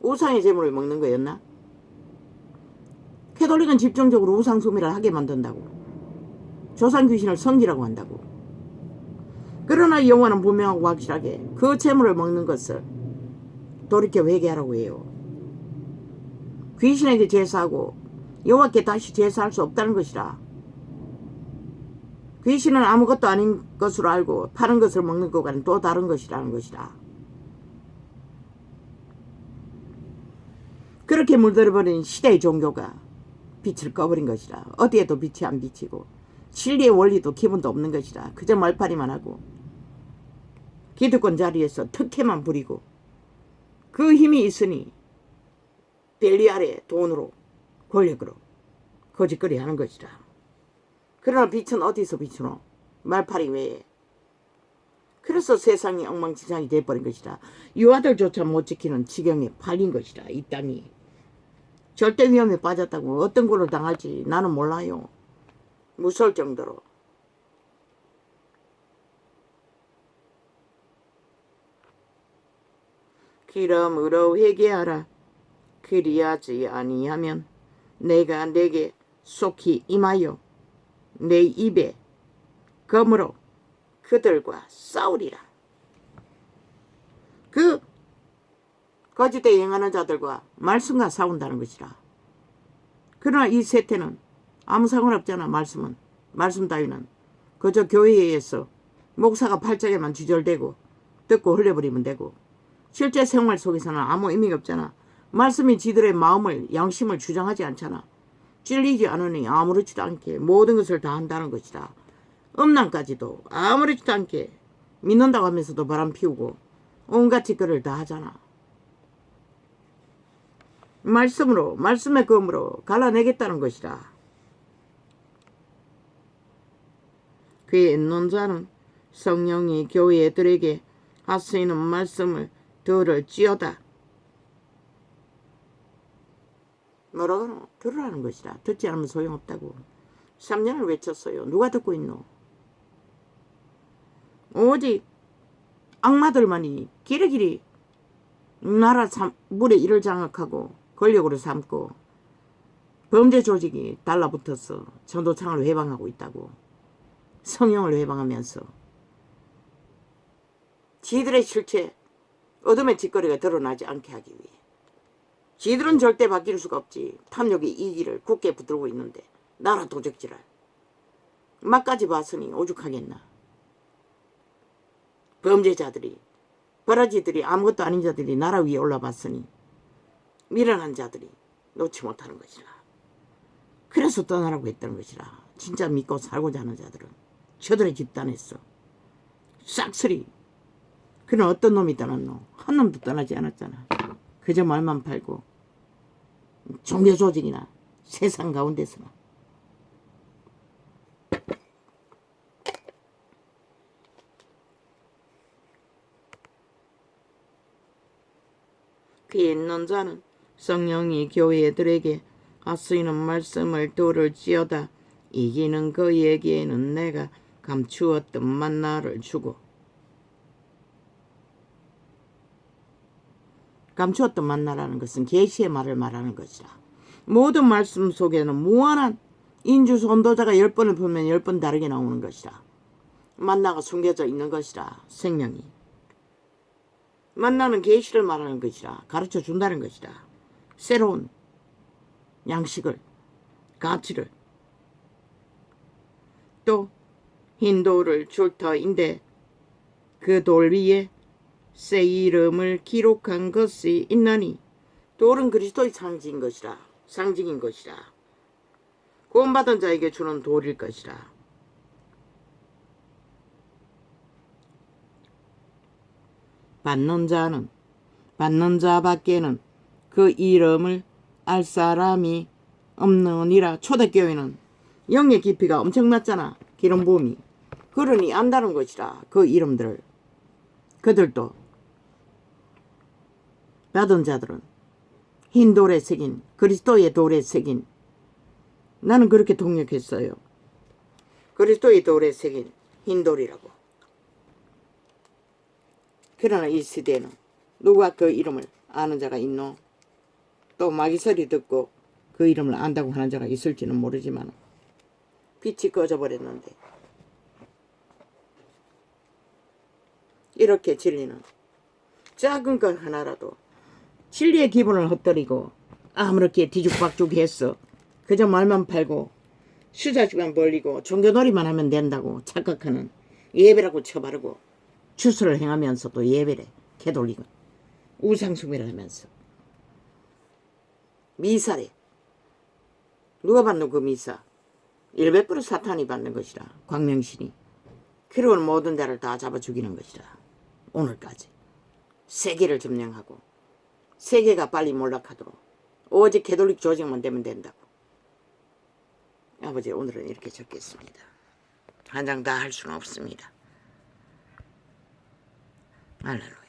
A: 우상의 제물을 먹는 거였나? 캐톨릭은 집중적으로 우상 숭배를 하게 만든다고. 조상 귀신을 섬기라고 한다고. 그러나 영화는 분명하고 확실하게 그 제물을 먹는 것을 돌이켜 회개하라고 해요. 귀신에게 제사하고 여호와께 다시 제사할 수 없다는 것이라. 귀신은 아무것도 아닌 것으로 알고 파는 것을 먹는 것과는 또 다른 것이라는 것이라. 그렇게 물들어버린 시대의 종교가 빛을 꺼버린 것이라. 어디에도 빛이 안 비치고 진리의 원리도 기본도 없는 것이라. 그저 말파리만 하고 기득권 자리에서 특혜만 부리고 그 힘이 있으니 벨리알의 돈으로 권력으로 거짓거리 하는 것이라. 그러나 빛은 어디서 비추노? 말파리 외에. 그래서 세상이 엉망진창이 돼버린 것이라. 유아들조차 못 지키는 지경에 팔린 것이라. 이 땅이 절대 위험에 빠졌다고. 어떤 꼴을 당할지 나는 몰라요. 무서울 정도로. 그러므로 회개하라. 그리하지 아니하면 내가 내게 속히 임하여 내 입에 검으로 그들과 싸우리라. 그 거짓되이 행하는 자들과 말씀과 싸운다는 것이라. 그러나 이 세태는 아무 상관없잖아. 말씀은, 말씀 따위는 그저 교회에서 목사가 팔짝에만 주절되고 듣고 흘려버리면 되고, 실제 생활 속에서는 아무 의미가 없잖아. 말씀이 지들의 마음을, 양심을 주장하지 않잖아. 찔리지 않으니 아무렇지도 않게 모든 것을 다 한다는 것이다. 음란까지도 아무렇지도 않게 믿는다고 하면서도 바람 피우고 온갖 짓거리를 다 하잖아. 말씀으로, 말씀의 검으로 갈라내겠다는 것이다. 그의 있는 자는 성령이 교회들에게 하시는 말씀을 들을지어다. 뭐라고노? 들으라는 것이다. 듣지 않으면 소용없다고. 3년을 외쳤어요. 누가 듣고 있노? 오직 악마들만이 기리기리 나라 물의 일을 장악하고 권력으로 삼고 범죄 조직이 달라붙어서 전도창을 회방하고 있다고. 성령을 회방하면서 지들의 실체, 어둠의 짓거리가 드러나지 않게 하기 위해. 지들은 절대 바뀔 수가 없지. 탐욕이 이기를 굳게 붙들고 있는데 나라 도적질할. 막까지 봤으니 오죽하겠나. 범죄자들이, 버라지들이, 아무것도 아닌 자들이 나라 위에 올라봤으니 미련한 자들이 놓지 못하는 것이라. 그래서 떠나라고 했다는 것이라. 진짜 믿고 살고자 하는 자들은 저들의 집단에서 싹쓸이. 그는 어떤 놈이 떠났노? 한 놈도 떠나지 않았잖아. 그저 말만 팔고 종교 조직이나 세상 가운데서만. 그에 있는 자는 성령이 교회들에게 하시는 말씀을 들을지어다. 이기는 그에게는 내가 감추었던 만나를 주고. 감추었던 만나라는 것은 계시의 말을 말하는 것이라. 모든 말씀 속에는 무한한 인주 선도자가 10번을 보면 10번 다르게 나오는 것이라. 만나가 숨겨져 있는 것이라. 생명이. 만나는 계시를 말하는 것이라. 가르쳐 준다는 것이라. 새로운 양식을, 가치를. 또 흰 돌을 줄 터인데 그 돌 위에 새 이름을 기록한 것이 있나니. 돌은 그리스도의 상징인 것이라. 상징인 것이라. 구원받은 자에게 주는 돌일 것이라. 받는 자 밖에는 그 이름을 알 사람이 없느니라. 초대교회는 영의 깊이가 엄청났잖아. 기름 부음이. 그러니 안다는 것이라. 그 이름들을. 그들도 받은 자들은 흰 돌에 새긴, 그리스도의 돌에 새긴. 나는 그렇게 통역했어요. 그리스도의 돌에 새긴 흰 돌이라고. 그러나 이 시대에는 누가 그 이름을 아는 자가 있노? 또 마귀소리 듣고 그 이름을 안다고 하는 자가 있을지는 모르지만 빛이 꺼져버렸는데, 이렇게 진리는 작은 것 하나라도 진리의 기분을 헛들이고 아무렇게 뒤죽박죽 했어. 그저 말만 팔고 수자식만 벌리고 종교놀이만 하면 된다고 착각하는, 예배라고 쳐바르고 주술을 행하면서도 예배래 개돌리고 우상숭배를 하면서 미사래. 누가 받는 그 미사? 100% 사탄이 받는 것이라. 광명신이. 그리고 모든 자를 다 잡아 죽이는 것이라. 오늘까지 세계를 점령하고 세계가 빨리 몰락하도록 오직 개돌릭 조직만 되면 된다고. 아버지, 오늘은 이렇게 적겠습니다. 한 장 다 할 수는 없습니다. 할렐루야.